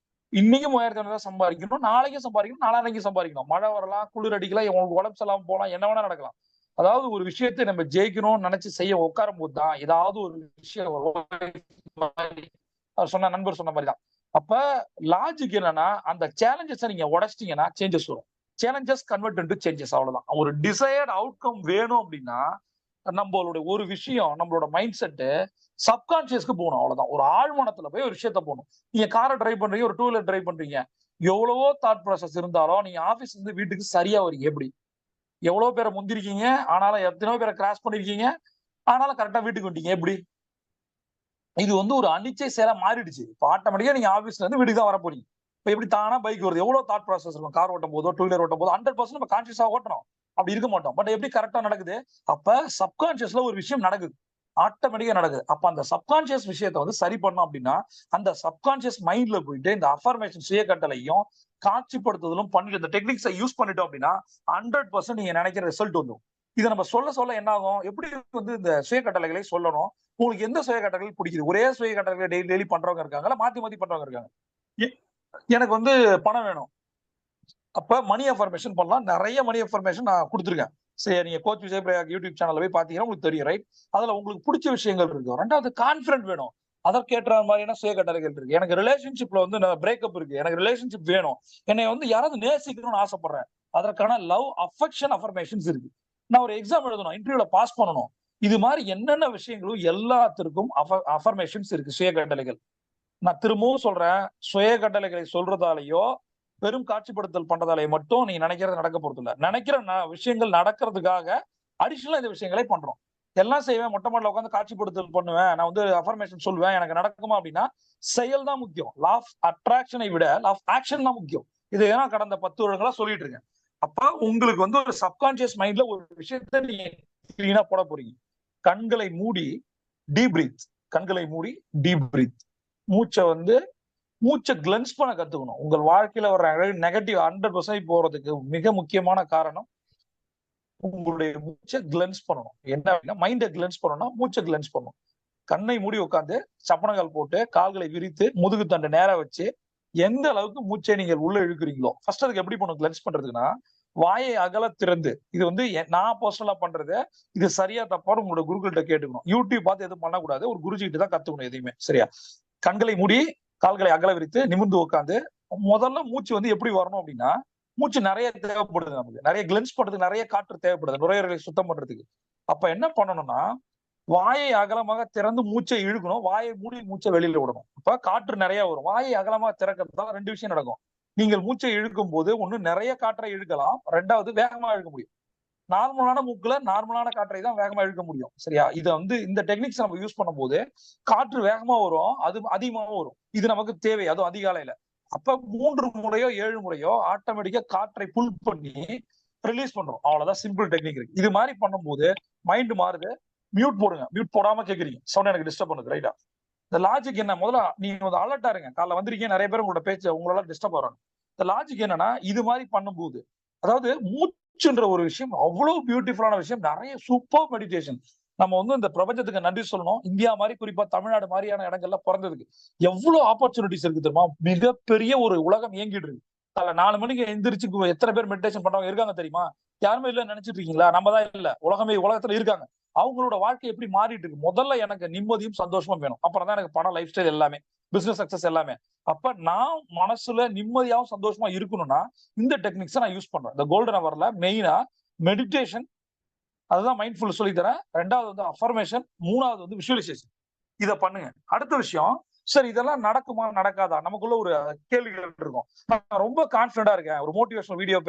இன்னைக்கு 3500 ரூபாய் சம்பாதிக்கணும், நாளைக்கும் சம்பாதிக்கணும், நாளான்னைக்கும் சம்பாதிக்கணும். மழை வரலாம், குளிர் அடிக்கலாம், உங்களுக்கு உடம்பு சரியில்லாம போலாம், என்ன வேணா நடக்கலாம். அதாவது ஒரு விஷயத்தை நம்ம ஜெயிக்கணும்னு நினைச்சு செய்ய உட்காரும் போது தான் ஏதாவது ஒரு விஷயம் சொன்ன நண்பர் சொன்ன மாதிரிதான். அப்ப லாஜிக் என்னன்னா, அந்த சேலஞ்சஸ் நீங்க உடைச்சிட்டீங்கன்னா சேஞ்சஸ் வரும். சேலஞ்சஸ் கன்வெர்ட் இன்டு சேஞ்சஸ், அவ்வளவுதான். ஒரு டிசைர்ட் அவுட்கம் வேணும் அப்படின்னா நம்மளோட ஒரு விஷயம், நம்மளோட மைண்ட் செட் சப்கான்சியஸ்க்கு போகணும், அவ்வளவுதான். ஒரு ஆழ்மனத்துல போய் ஒரு விஷயத்த போகணும். நீங்க காரை டிரைவ் பண்றீங்க, ஒரு 2 வீலர் டிரைவ் பண்றீங்க, எவ்வளவோ தாட் ப்ராசஸ் இருந்தாலும் நீங்க ஆபீஸ்ல இருந்து வீட்டுக்கு சரியா வரீங்க. எப்படி? எவ்வளவு பேரை முந்திருக்கீங்க, ஆனாலும் எத்தனையோ பேரை கிராஸ் பண்ணிருக்கீங்க, ஆனாலும் கரெக்டா வீட்டுக்கு வந்துட்டீங்க. எப்படி? இது வந்து ஒரு அனிச்சை செயலா மாறிடுச்சு. இப்போ ஆட்டோமேட்டிக்கா நீங்க ஆபீஸ்ல இருந்து வீட்டுக்கு தான் வர போறீங்க. இப்ப எப்படி தானா பைக் வருது? எவ்வளவு தாட் ப்ராசஸ் இருக்கும். கார் ஓட்டும் போதோ 2 வீலர் ஓட்டும் போதோ 100% நம்ம கான்சியஸா ஓட்டணும். அப்படி இருக்க மாட்டோம். பட் எப்படி கரெக்டா நடக்குது? அப்ப சப்கான்சியஸ்ல ஒரு விஷயம் நடக்குது, ஆட்டோமேட்டிக்கா நடக்குது. அப்ப அந்த சப்கான்சியஸ் விஷயத்தை வந்து சரி பண்ணோம் அப்படின்னா, அந்த சப்கான்சியஸ் மைண்ட்ல போயிட்டு இந்த அஃபர்மேஷன் சுய கட்டளையும் காட்சிப்படுத்துதலும் பண்ணிட்டு இந்த டெக்னிக்ஸை யூஸ் பண்ணிட்டோம் அப்படின்னா 100% நீங்க நினைக்கிற ரிசல்ட் வந்துடும். இதை நம்ம சொல்ல என்ன ஆகும்? எப்படி வந்து இந்த சுய கட்டளைகளை சொல்லணும்? உங்களுக்கு எந்த சுய கட்டளைகள் பிடிக்குது? ஒரே சுய கட்டளைகளை டெய்லி பண்றவங்க இருக்காங்களா, மாத்தி பண்றவங்க இருக்காங்க. எனக்கு வந்து பணம் வேணும், அப்ப மணி அஃபர்மேஷன் பண்ணலாம். நிறைய மணி அஃபர்மேஷன் நான் கொடுத்துருக்கேன். சரி, நீங்க கோச் விஜய் பிரயாக் யூடியூப் சேனல்ல போய் பாத்தீங்கன்னா உங்களுக்கு தெரியும். ரைட்? அதுல உங்களுக்கு பிடிச்ச விஷயங்கள் இருக்கு. ரெண்டாவது கான்பிடன்ட் வேணும், அதற்கேற்ற மாதிரியான சுய கட்டளைகள் இருக்கு. எனக்கு ரிலேஷன்ஷிப்ல வந்து பிரேக்கப் இருக்கு, எனக்கு ரிலேஷன்ஷிப் வேணும், என்னை வந்து யாராவது நேசிக்கணும்னு ஆசைப்படுறேன், அதற்கான லவ் அஃபெக்ஷன் அஃபர்மேஷன்ஸ் இருக்கு. நான் ஒரு எக்ஸாம் எழுதணும், இன்டர்வியூல பாஸ் பண்ணணும், இது மாதிரி என்னென்ன விஷயங்களும் எல்லாத்திற்கும் அஃபர்மேஷன்ஸ் இருக்கு, சுய கட்டளைகள். நான் திரும்பவும் சொல்றேன், சுய கட்டளைகளை சொல்றதாலேயோ பெரும் காட்சிப்படுத்தல் பண்றதாலே மட்டும் நீங்க நினைக்கிறது நடக்க போறது இல்ல. நினைக்கிற விஷயங்கள் நடக்கிறதுக்காக அடிஷனலா இந்த விஷயங்களை பண்றோம். எல்லாம் செய்வேன், மொட்டை மாடல உட்காந்து காட்சிப்படுத்தல் பண்ணுவேன், நான் வந்து அஃபர்மேஷன் சொல்லுவேன், எனக்கு நடக்குமா அப்படின்னா செயல் தான் முக்கியம். லா ஆஃப் அட்ராக்ஷனை விட லா ஆஃப் ஆக்ஷன் தான் முக்கியம். இது ஏன்னா கடந்த 10 வருடங்களா சொல்லிட்டு இருக்கேன். அப்ப உங்களுக்கு வந்து ஒரு சப்கான்சியஸ் மைண்ட்ல ஒரு விஷயத்த நீங்க கிளீனா போட போறீங்க. கண்களை மூடி டீப் பிரீத், கண்களை மூடி டீப் பிரீத். மூச்சை கிளென்ஸ் பண்ண கத்துக்கணும். உங்கள் வாழ்க்கையில ஒரு நெகட்டிவ் 100% போறதுக்கு மிக முக்கியமான காரணம் உங்களுடைய மூச்சை கிளென்ஸ் பண்ணணும். என்ன அப்படின்னா மைண்டை கிளென்ஸ் பண்ணணும், மூச்சை கிளென்ஸ் பண்ணணும். கண்ணை மூடி உட்காந்து சப்பனங்கள் போட்டு கால்களை விரித்து முதுகு தண்டை நேரா வச்சு எந்த அளவுக்கு மூச்சை நீங்கள் உள்ள இழுக்கிறீங்களோ ஃபர்ஸ்ட் அதுக்கு எப்படி பண்ணும் கிளென்ஸ் பண்றதுக்குன்னா வாயை அகல திறந்து, இது வந்து நான் பர்சனலா பண்றது, இது சரியா தப்பான்னு உங்களோட குருக்கிட்ட கேட்டுக்கணும். யூடியூப் பார்த்து எதுவும் பண்ணக்கூடாது, ஒரு குருஜி கிட்ட தான் கத்துக்கணும் எதையுமே. சரியா? கண்களை மூடி கால்களை அகல விரித்து நிமிர்ந்து உட்காந்து முதல்ல மூச்சு வந்து எப்படி வரணும் அப்படின்னா மூச்சு நிறைய தேவைப்படுது, நமக்கு நிறைய கிளென்ஸ் பண்றதுக்கு நிறைய காற்று தேவைப்படுது நுரையீரலை சுத்தம் பண்றதுக்கு. அப்ப என்ன பண்ணணும்னா வாயை அகலமாக திறந்து மூச்சை இழுக்கணும், வாயை மூடி மூச்சை வெளியில விடணும். அப்ப காற்று நிறைய வரும். வாயை அகலமாக திறக்கிறதுதான் 2 விஷயம் நடக்கும். நீங்கள் மூச்சை இழுக்கும் போது ஒண்ணு நிறைய காற்றை இழுக்கலாம், 2வது வேகமா இழுக்க முடியும். நார்மலான மூக்குல நார்மலான காற்றை தான் வேகமா இழுக்க முடியும். சரியா? இதை வந்து இந்த டெக்னிக்ஸ் நம்ம யூஸ் பண்ணும் போது காற்று வேகமா வரும், அது அதிகமாகவும் வரும். இது நமக்கு தேவை, அதுவும் அதிகாலையில. அப்ப 3 முறையோ 7 முறையோ ஆட்டோமேட்டிக்கா காற்றை புல் பண்ணி ரிலீஸ் பண்றோம். அவ்வளவுதான், சிம்பிள் டெக்னிக் இருக்கு. இது மாதிரி பண்ணும்போது மைண்ட் மாறுது. மியூட் போடுங்க, மியூட் போடாம கேக்குறீங்க, சவுண்ட் எனக்கு டிஸ்டர்ப் பண்ணுது. ரைட்டா? இந்த லாஜிக் என்ன, முதல்ல நீங்க வந்து அலர்ட்டா இருங்க. காலைல வந்திருக்கீங்க, நிறைய பேர் உங்களோட பேச்சு உங்களால டிஸ்டர்ப் ஆகிறாங்க. இந்த லாஜிக் என்னன்னா இது மாதிரி பண்ணும்போது, அதாவது மூச்சுன்ற ஒரு விஷயம் அவ்வளவு பியூட்டிஃபுல்லான விஷயம். நிறைய சூப்பர் மெடிடேஷன். நம்ம வந்து இந்த பிரபஞ்சத்துக்கு நன்றி சொல்லணும். இந்தியா மாதிரி, குறிப்பா தமிழ்நாடு மாதிரியான இடங்கள்ல பிறந்ததுக்கு எவ்வளவு ஆப்பர்ச்சுனிட்டிஸ் இருக்கு தெரியுமா? மிகப்பெரிய ஒரு உலகம் இயங்கிட்டு இருக்கு. காலைல 4 மணிக்கு எந்திரிச்சு எத்தனை பேர் மெடிடேஷன் பண்றவங்க இருக்காங்க தெரியுமா? யாருமே இல்ல நினைச்சிட்டு இருக்கீங்களா? நம்ம தான் இல்ல, உலகத்துல இருக்காங்க. அவங்களோட வாழ்க்கை எப்படி மாறிட்டு இருக்கு. முதல்ல எனக்கு நிம்மதியும் சந்தோஷமும் வேணும், அப்புறம் தான் எனக்கு பணம், லைஃப் ஸ்டைல் எல்லாமே, பிசினஸ் சக்சஸ் எல்லாமே. அப்ப நான் மனசுல நிம்மதியாவும் சந்தோஷமா இருக்கணும்னா இந்த டெக்னிக்ஸ் நான் யூஸ் பண்றேன். இந்த கோல்டன் ஹவர்ல மெயினா மெடிடேஷன், அதுதான் மைண்ட்ஃபுல் சொல்லி தரேன். 2வது வந்து அஃபர்மேஷன், 3வது வந்து விஷுவலைசேஷன். இதை பண்ணுங்க. அடுத்த விஷயம், சரி இதெல்லாம் நடக்குமா நடக்காதா, நமக்குள்ள ஒரு கேள்விகள் இருக்கும். நான் ரொம்ப கான்பிடண்டா இருக்கேன், ஒரு மோட்டிவேஷனல் வீடியோ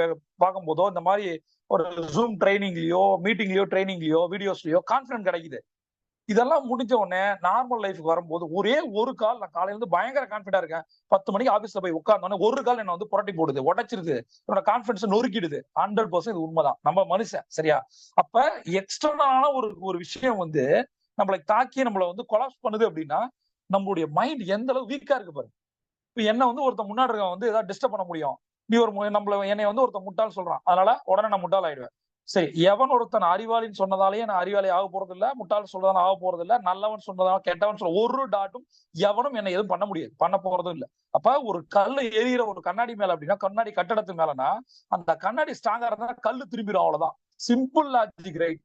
பார்க்கும் போதோ, இந்த மாதிரி ஒரு ஜூம் ட்ரைனிங்லயோ, மீட்டிங்லயோ, ட்ரைனிங்லயோ, வீடியோஸ்லயோ கான்பிடன்ட் கிடைக்குது. இதெல்லாம் முடிஞ்ச உடனே நார்மல் லைஃப்க்கு வரும்போது ஒரே ஒரு கால், நான் காலையில இருந்து பயங்கர கான்பிடண்டா இருக்கேன், 10 மணிக்கு ஆபீஸ்ல போய் உட்கார்ந்தோன்னே ஒரு கால் என்ன வந்து புரட்டி போடுது, உடைச்சிருது, என்னோட கான்பிடன்ஸ் நொறுக்கிடுது. 100% இது உண்மைதான், நம்ம மனுஷன். சரியா? அப்ப எக்ஸ்டர்னலான ஒரு விஷயம் வந்து நம்மளை தாக்கி நம்மளை வந்து கொலாப்ஸ் பண்ணுது அப்படின்னா நம்மளுடைய மைண்ட் எந்த அளவு வீக்கா இருக்கு பாருங்க. இப்ப என்ன வந்து ஒருத்தன் முன்னாடி இருக்க வந்து ஏதாவது டிஸ்டர்ப் பண்ண முடியும். நீ என்னை வந்து ஒருத்தன் முட்டாள் சொல்றான், அதனால உடனே நான் முட்டாள் ஆயிடுவேன். சரி, எவன் ஒருத்தன் அறிவாளின்னு சொன்னதாலேயே நான் அறிவாளி ஆக போறது இல்ல, முட்டாள் சொல்றதால ஆக போறது இல்ல, நல்லவன் சொன்னதால கெட்டவன் சொல்ல ஒரு டாட்டும் எவனும் என்னை எதுவும் பண்ண முடியாது, பண்ண போறதும் இல்ல. அப்ப ஒரு கல்லு எரியிற ஒரு கண்ணாடி மேல அப்படின்னா, கண்ணாடி கட்டடத்து மேலனா அந்த கண்ணாடி ஸ்ட்ராங்கா இருந்தா கல்லு திரும்பிடும். அவ்வளவுதான், simple logic. Right?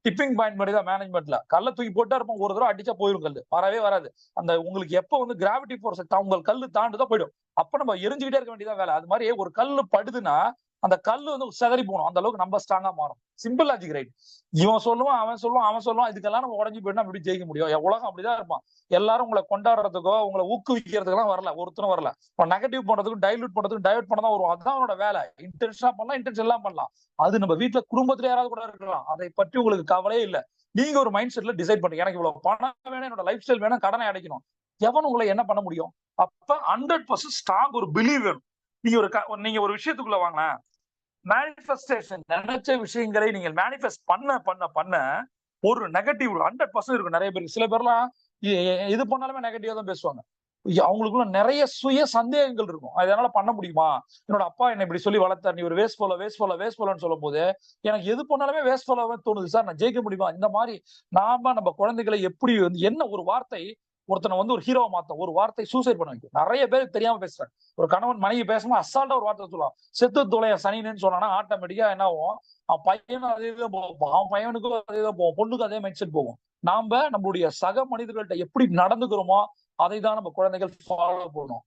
Tipping point மாதிரி தான் மேனேஜ்மெண்ட்ல. கல்ல தூக்கி போட்டா இருப்போம், ஒரு தடவை அடிச்சா போயிடும், கல்லு வரவே வராது. அந்த உங்களுக்கு எப்ப வந்து கிராவிட்டி ஃபோர்ஸ் உங்கள் கல்லு தாண்டுதான் போயிடும். அப்ப நம்ம எரிஞ்சுக்கிட்டே இருக்க வேண்டியதான் வேலை. அது மாதிரி ஒரு கல்லு படுதுன்னா அந்த கல்லு வந்து செதறி போகணும், அந்த அளவுக்கு நம்ம ஸ்ட்ராங்கா மாறும். Simple logic. ரைட்? இவன் சொல்லுவான், அவன் சொல்லுவான், இதுக்கெல்லாம் நம்ம உடஞ்சு போயிட்டா எப்படி ஜெயிக்க முடியும்? உலகம் அப்படிதான் இருப்பான். எல்லாரும் உங்களை கொண்டாடுறதுக்கோ உங்களை ஊக்குவிக்கிறதுக்கெல்லாம் வரல, ஒருத்தரும் வரல. நெகட்டிவ் பண்றதுக்கும் டைல்யூட் பண்றதுக்கும் டைவர்ட் பண்ணதான் வரும். அதுதான் அவனோட வேலை. இன்டென்ஷனா பண்ணலாம், இன்டென்ஷன் எல்லாம் பண்ணலாம். அது நம்ம வீட்டுல குடும்பத்துல யாராவது கூட இருக்கலாம், அதை பற்றி உங்களுக்கு கவலையே இல்லை. நீங்க ஒரு மைண்ட் செட்ல டிசைட் பண்ணுங்க, எனக்கு இவ்வளவு பணம் வேணும், என்னோட லைஃப் ஸ்டைல் வேணும், கடனை அடைக்கணும். எவன் உங்களை என்ன பண்ண முடியும்? அப்ப 100% ஸ்ட்ராங் ஒரு பிலீவ் வேணும். நீங்க ஒரு விஷயத்துக்குள்ள வாங்க, மேனிஃபெஸ்டேஷன், நினைச்ச விஷயங்களை நீங்கள் மேனிஃபெஸ்ட் பண்ண ஒரு நெகட்டிவ் 100% இருக்கும் நிறைய பேருக்கு. சில பேர்லாம் இது பண்ணாலுமே நெகட்டிவா தான் பேசுவாங்க. அவங்களுக்குள்ள நிறைய சுய சந்தேகங்கள் இருக்கும். அதனால பண்ண முடியுமா, என்னோட அப்பா என்ன இப்படி சொல்லி வளர்த்தார், நீ ஒரு வேஸ்ட் போலன்னு சொல்லும் போது எனக்கு எது பண்ணாலுமே வேஸ்ட் போலவே தோணுது சார், நான் ஜெயிக்க முடியுமா? இந்த மாதிரி நம்ம குழந்தைகளை எப்படி வந்து என்ன ஒரு வார்த்தை ஒருத்தனை வந்து ஒரு ஹீரோவை மாத்தம், ஒரு வார்த்தை சூசைட் பண்ண வைக்கும். நிறைய பேருக்கு தெரியாம பேசுறாங்க. ஒரு கணவன் மனைவி பேசும்போது அசால்ட்டா ஒரு வார்த்தை சொல்லுவான், செத்து தொலைய சனின்னு சொன்னா ஆட்டோமேட்டிக்கா என்ன ஆகும், அவன் பையனும் அதேதான் போகும், அவன் பையனுக்கும் அதேதான் போகும், பொண்ணுக்கும் அதே மைண்ட் செட் போகும். நாம நம்மளுடைய சக மனிதர்கள்ட்ட எப்படி நடந்துக்கிறோமோ அதை தான் நம்ம குழந்தைகள் ஃபாலோ பண்ணணும்.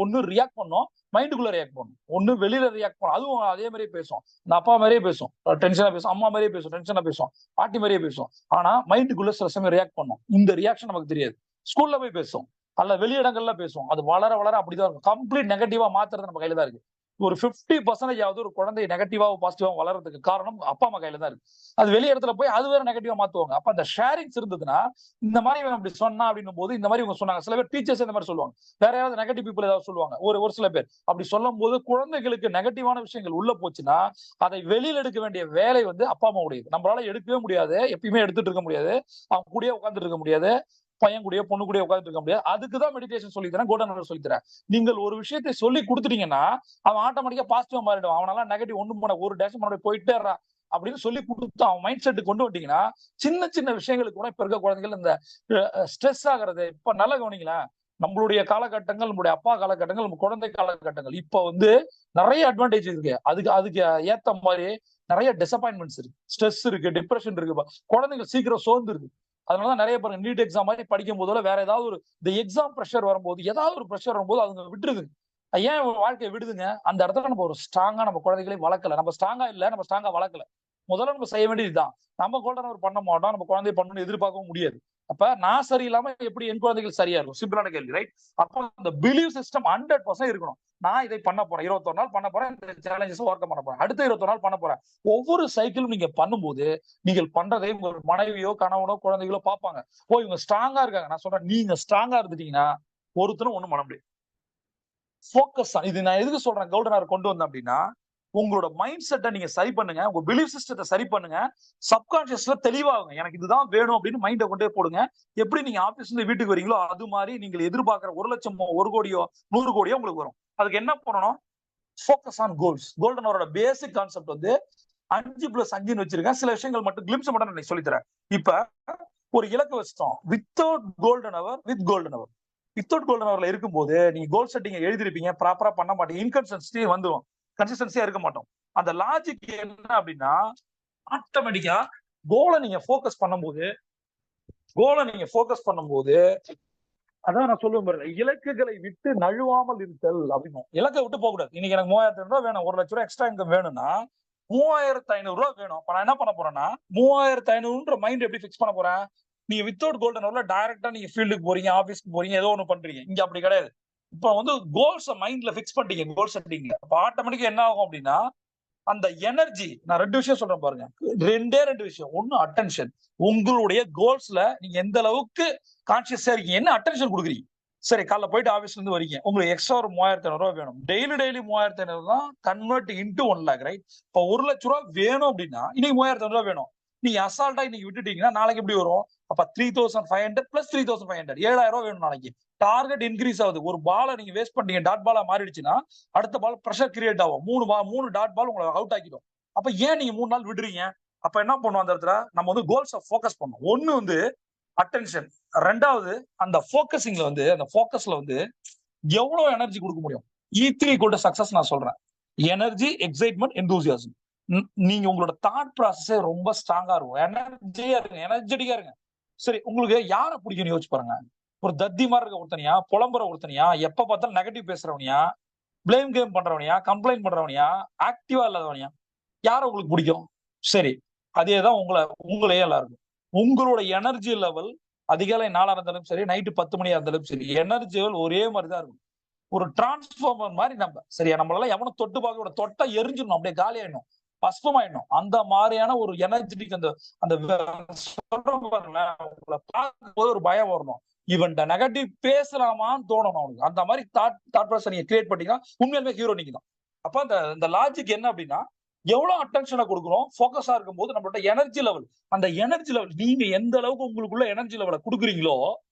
ஒண்ணு ரியாக்ட் பண்ணணும், மைண்டுக்குள்ள ரியாக்ட் பண்ணணும், ஒண்ணு வெளியில ரியாக்ட் பண்ணணும். அதுவும் அதே மாதிரியே பேசும், இந்த அப்பா மாதிரியே பேசும், டென்ஷனா பேசும், அம்மா மாதிரியே பேசும், டென்ஷனா பேசும், பாட்டி மாதிரியே பேசும். ஆனா மைண்டுக்குள்ள சில சமயம் ரியாக்ட் பண்ணும். இந்த ரியாக்ஷன் நமக்கு தெரியாது. ஸ்கூல்ல போய் பேசும், அல்ல வெளியிடங்கள்ல பேசும். அது வளர வளர அப்படிதான் இருக்கும். கம்ப்ளீட் நெகட்டிவா மாத்துறது நம்ம கையில தான் இருக்கு. ஒரு 50% ஒரு குழந்தை நெகட்டிவாவும் பாசிட்டிவாவும் வளர்றதுக்கு காரணம் அப்பா அம்மா கையில தான் இருக்கு. அது வெளி இடத்துல போய் அது வேற நெகட்டிவா மாத்துவாங்க. அப்ப அந்த ஷேரிங்ஸ் இருந்ததுன்னா, இந்த மாதிரி இவன் அப்படி சொன்னா அப்படின்னும் போது இந்த மாதிரி இவங்க சொன்னாங்க. சில பேர் டீச்சர்ஸ் இந்த மாதிரி சொல்லுவாங்க, வேற யாராவது நெகட்டிவ் பீப்புள் ஏதாவது சொல்லுவாங்க. ஒரு சில பேர் அப்படி சொல்லும் போது குழந்தைகளுக்கு நெகட்டிவான விஷயங்கள் உள்ள போச்சுன்னா அதை வெளியில எடுக்க வேண்டிய வேலை வந்து அப்பா அம்மா உடையது. நம்மளால எடுக்கவே முடியாது, எப்பயுமே எடுத்துட்டு இருக்க முடியாது, அவங்க கூடயே உட்காந்துட்டு இருக்க முடியாது. பையன் கூடயோ பொண்ணு கூடயோ உட்காந்துட்டு இருக்க முடியாது. அதுக்குதான் மெடிடேஷன் சொல்லி தரேன், கோல்டன் ஹவர் சொல்லி தரேன். நீங்கள் ஒரு விஷயத்தை சொல்லி கொடுத்துட்டீங்கன்னா அவன் ஆட்டோமேட்டிக்கா பாசிட்டிவா மாறிடுவான். அவனால நெகட்டிவ் ஒண்ணு போன ஒரு டேஷன் முன்னாடி போயிட்டே அப்படின்னு சொல்லி கொடுத்து அவன் மைண்ட் செட் கொண்டு வந்துட்டீங்கன்னா சின்ன சின்ன விஷயங்களுக்கு கூட இப்ப இருக்க குழந்தைகள் இந்த ஸ்ட்ரெஸ் ஆகுறது. இப்ப நல்லா கவனிங்களேன், நம்மளுடைய காலகட்டங்கள், நம்மளுடைய அப்பா காலகட்டங்கள், நம்ம குழந்தை காலகட்டங்கள், இப்ப வந்து நிறைய அட்வான்டேஜ் இருக்கு. அதுக்கு ஏத்த மாதிரி நிறைய டிசப்பாயின்மெண்ட்ஸ் இருக்கு, ஸ்ட்ரெஸ் இருக்கு, டிப்ரெஷன் இருக்கு, குழந்தைகள் சீக்கிரம் சோர்ந்து இருக்கு. அதனாலதான் நிறைய பேர் நீட் எக்ஸாம் மாதிரி படிக்கும் போதுல வேற ஏதாவது ஒரு இந்த எக்ஸாம் ப்ரெஷர் வரும்போது, ஏதாவது ஒரு ப்ரெஷர் வரும்போது அதுங்க விட்டுருது. ஏன் வாழ்க்கையை விடுதுங்க? அந்த இடத்துல நம்ம ஒரு ஸ்ட்ராங்கா நம்ம குழந்தைகளை வளர்க்கல. நம்ம ஸ்ட்ராங்கா இல்ல, நம்ம ஸ்ட்ராங்கா வளர்க்கல. முதல்ல நம்ம செய்ய வேண்டியதுதான். நம்ம கோல்டன் ஹவர் பண்ண மாட்டோம், நம்ம குழந்தைய பண்ணணும்னு எதிர்பார்க்கவும் முடியாது. அப்ப நான் சரியில்லாம எப்படி என் குழந்தைகள் சரியா இருக்கும்? சிம்பிளான கேள்வி, ரைட்? அப்ப அந்த பிலீவ் சிஸ்டம் 100% இருக்கணும். நான் இதை பண்ண போறேன், 21 நாள் பண்ண போறேன், இந்த சேலஞ்சஸ் ஒர்க் பண்ண போறேன், அடுத்த 21 நாள் பண்ண போறேன். ஒவ்வொரு சைக்கிளும் நீங்க பண்ணும்போது நீங்கள் பண்றதை ஒரு மனைவியோ கணவனோ குழந்தைகளோ பார்ப்பாங்க. ஓ, இவங்க ஸ்ட்ராங்கா இருக்காங்க. நான் சொல்றேன், நீங்க ஸ்ட்ராங்கா இருந்துட்டீங்கன்னா ஒருத்தரும் ஒண்ணும் பண்ண முடியாது. ஃபோக்கஸ். இது நான் எதுக்கு சொல்றேன் கோல்டன் ஹவர் கொண்டு வந்தேன் அப்படின்னா, உங்களோட மைண்ட் செட்டை நீங்க சரி பண்ணுங்க, உங்க பிலீஃப் சிஸ்டத்தை சரி பண்ணுங்க, சப்கான்சியஸ்ல தெளிவாகுங்க. எனக்கு இதுதான் வேணும் அப்படின்னு மைண்டை கொண்டே போடுங்க. எப்படி நீங்க ஆபீஸ்ல இருந்து வீட்டுக்கு வரீங்களோ அது மாதிரி நீங்கள் எதிர்பார்க்கிற 1 லட்சமோ 1 கோடியோ 100 கோடியோ உங்களுக்கு வரும். அதுக்கு என்ன பண்ணணும்? Focus on goals. கோல்டன் ஹவரோட பேசிக் கான்செப்ட் வந்து 5+5 வச்சிருக்கேன். சில விஷயங்கள் மட்டும் கிளிம்ஸ் மட்டும் நான் சொல்லித்தரேன். இப்ப ஒரு இலக்கு வச்சிட்டோம், without golden hour, with golden hour. Without golden ஹவர்ல இருக்கும்போது நீங்க கோல் செட்டிங் எழுதிருப்பீங்க, ப்ராப்பரா பண்ண மாட்டீங்க, இன்கன்சிஸ்டன்சி வந்துடும், கன்சிஸ்டன்சியா இருக்க மாட்டோம். அந்த லாஜிக் என்ன அப்படின்னா, ஆட்டோமேட்டிக்கா கோலை நீங்க ஃபோக்கஸ் பண்ணும்போது அதான் நான் சொல்லுவேன் பாருங்க, இலக்குகளை விட்டு நழுவாமல் இருத்தல் அப்படின்னு. இலக்கை விட்டு போக கூடாது. இன்னைக்கு எனக்கு 3500 ரூபாய் வேணும், 1 லட்ச ரூபாய் எக்ஸ்ட்ரா இன்கம் வேணும்னா 3500 ரூபாய் வேணும். அப்ப நான் என்ன பண்ண போறேன்னா 3500 மைண்ட் எப்படி பிக்ஸ் பண்ண போறேன்? நீங்க வித்தவுட் கோல்டன் ஹவர்ல டைரக்டா நீங்க ஃபீல்டுக்கு போறீங்க, ஆபீஸ்க்கு போறீங்க, ஏதோ ஒண்ணு பண்றீங்க. இங்க அப்படி கிடையாது. இப்ப வந்து கோல்ஸ் மைண்ட்ல பிக்ஸ் பண்ணிட்டீங்க, கோல் செட்டிங்ல. அப்ப ஆட்டோமேட்டிக்கா என்ன ஆகும் அப்படின்னா, அந்த எனர்ஜி, நான் 2 விஷயம் சொல்றேன் பாருங்க, 2 விஷயம். ஒண்ணு அட்டென்ஷன். உங்களுடைய கோல்ஸ்ல நீங்க எந்த அளவுக்கு கான்சியஸா இருக்கீங்க, என்ன அட்டென்ஷன் கொடுக்குறீங்க. சரி, காலைல போயிட்டு ஆபீஸ்ல இருந்து வரீங்க, உங்களுக்கு எக்ஸ்ட்ரா ஒரு 3500 ரூபாய் வேணும். டெய்லி 3500 தான் கன்வெர்ட் இன்டு 1 லேக், ரைட்? இப்போ 1 லட்ச ரூபாய் வேணும் அப்படின்னா இன்னைக்கு 3500 ரூபாய் வேணும். நீங்க அசால்ட்டா இன்னைக்கு விட்டுட்டீங்கன்னா நாளைக்கு எப்படி வரும்? அப்ப 3500 பிளஸ் 3500 7000 ரூபாய் வேணும் நாளைக்கு. டார்கெட் இன்க்ரீஸ் ஆகுது. ஒரு பாலை நீங்க வேஸ்ட் பண்ணீங்க, டாட் பாலா மாறிடுச்சுன்னா அடுத்த பால் பிரஷர் கிரியேட் ஆகும். 3 டாட் பால் உங்களை அவுட் ஆக்கிடும். அப்ப ஏன் நீங்க 3 நாள் விடுறீங்க? அப்ப என்ன பண்ணுவோம்? அந்த இடத்துல நம்ம வந்து கோல்ஸை ஃபோக்கஸ் பண்ணணும். ஒண்ணு வந்து அட்டென்ஷன், 2வது அந்த ஃபோக்கஸிங்ல வந்து, அந்த ஃபோக்கஸ்ல வந்து எவ்வளவு எனர்ஜி கொடுக்க முடியும். E3 success. நான் சொல்றேன், எனர்ஜி, எக்ஸைட்மெண்ட், எந்தூசியாசம். நீங்க உங்களோட தாட் ப்ராசஸே ரொம்ப ஸ்ட்ராங்கா இருக்கும். எனர்ஜியா இருங்க, எனர்ஜெட்டிக்கா இருங்க. சரி, உங்களுக்கு யாரை பிடிக்கும் யோசிச்சு பாருங்க. ஒரு தத்தி மாதிரி இருக்க ஒருத்தனியா, புலம்புற ஒருத்தனியா, எப்ப பார்த்தாலும் நெகட்டிவ் பேசுறவனியா, பிளேம் கேம் பண்றவனியா, கம்ப்ளைண்ட் பண்றவனியா, ஆக்டிவா இல்லாதவனியா, யார உங்களுக்கு பிடிக்கும்? சரி, அதேதான் உங்களையே எல்லாருக்கும். உங்களோட எனர்ஜி லெவல் அதிகாலை 4 இருந்தாலும் சரி, நைட்டு 10 மணியா இருந்தாலும் சரி, எனர்ஜி லெவல் ஒரே மாதிரி தான் இருக்கும். ஒரு டிரான்ஸ்ஃபார்மர் மாதிரி நம்ம, சரியா? நம்மளால எவனும் தொட்டு பார்க்க, தொட்டா எரிஞ்சிடணும், அப்படியே காலியாயிடணும், பஸ்பமாயிடணும். அந்த மாதிரியான ஒரு எனர்ஜெட்டிக், அந்த சொல்றோம் பாருங்களேன், உங்களை பார்க்கும்போது ஒரு பயம் வரணும். இவன் நெகட்டிவ் பேசலாமான்னு தோணணும் அவனுக்கு. அந்த மாதிரி தாட் ப்ராசஸ் நீங்க கிரியேட் பண்ணீங்கன்னா உண்மையிலுமே ஹீரோ நீங்க தான். அப்ப அந்த லாஜிக் என்ன அப்படின்னா, எவ்வளவு அட்டென்ஷனை கொடுக்குறோம், ஃபோக்கஸா இருக்கும் போது நம்மளோட எனர்ஜி லெவல், அந்த எனர்ஜி லெவல் நீங்க எந்த அளவுக்கு உங்களுக்குள்ள எனர்ஜி லெவலை கொடுக்குறீங்களோ,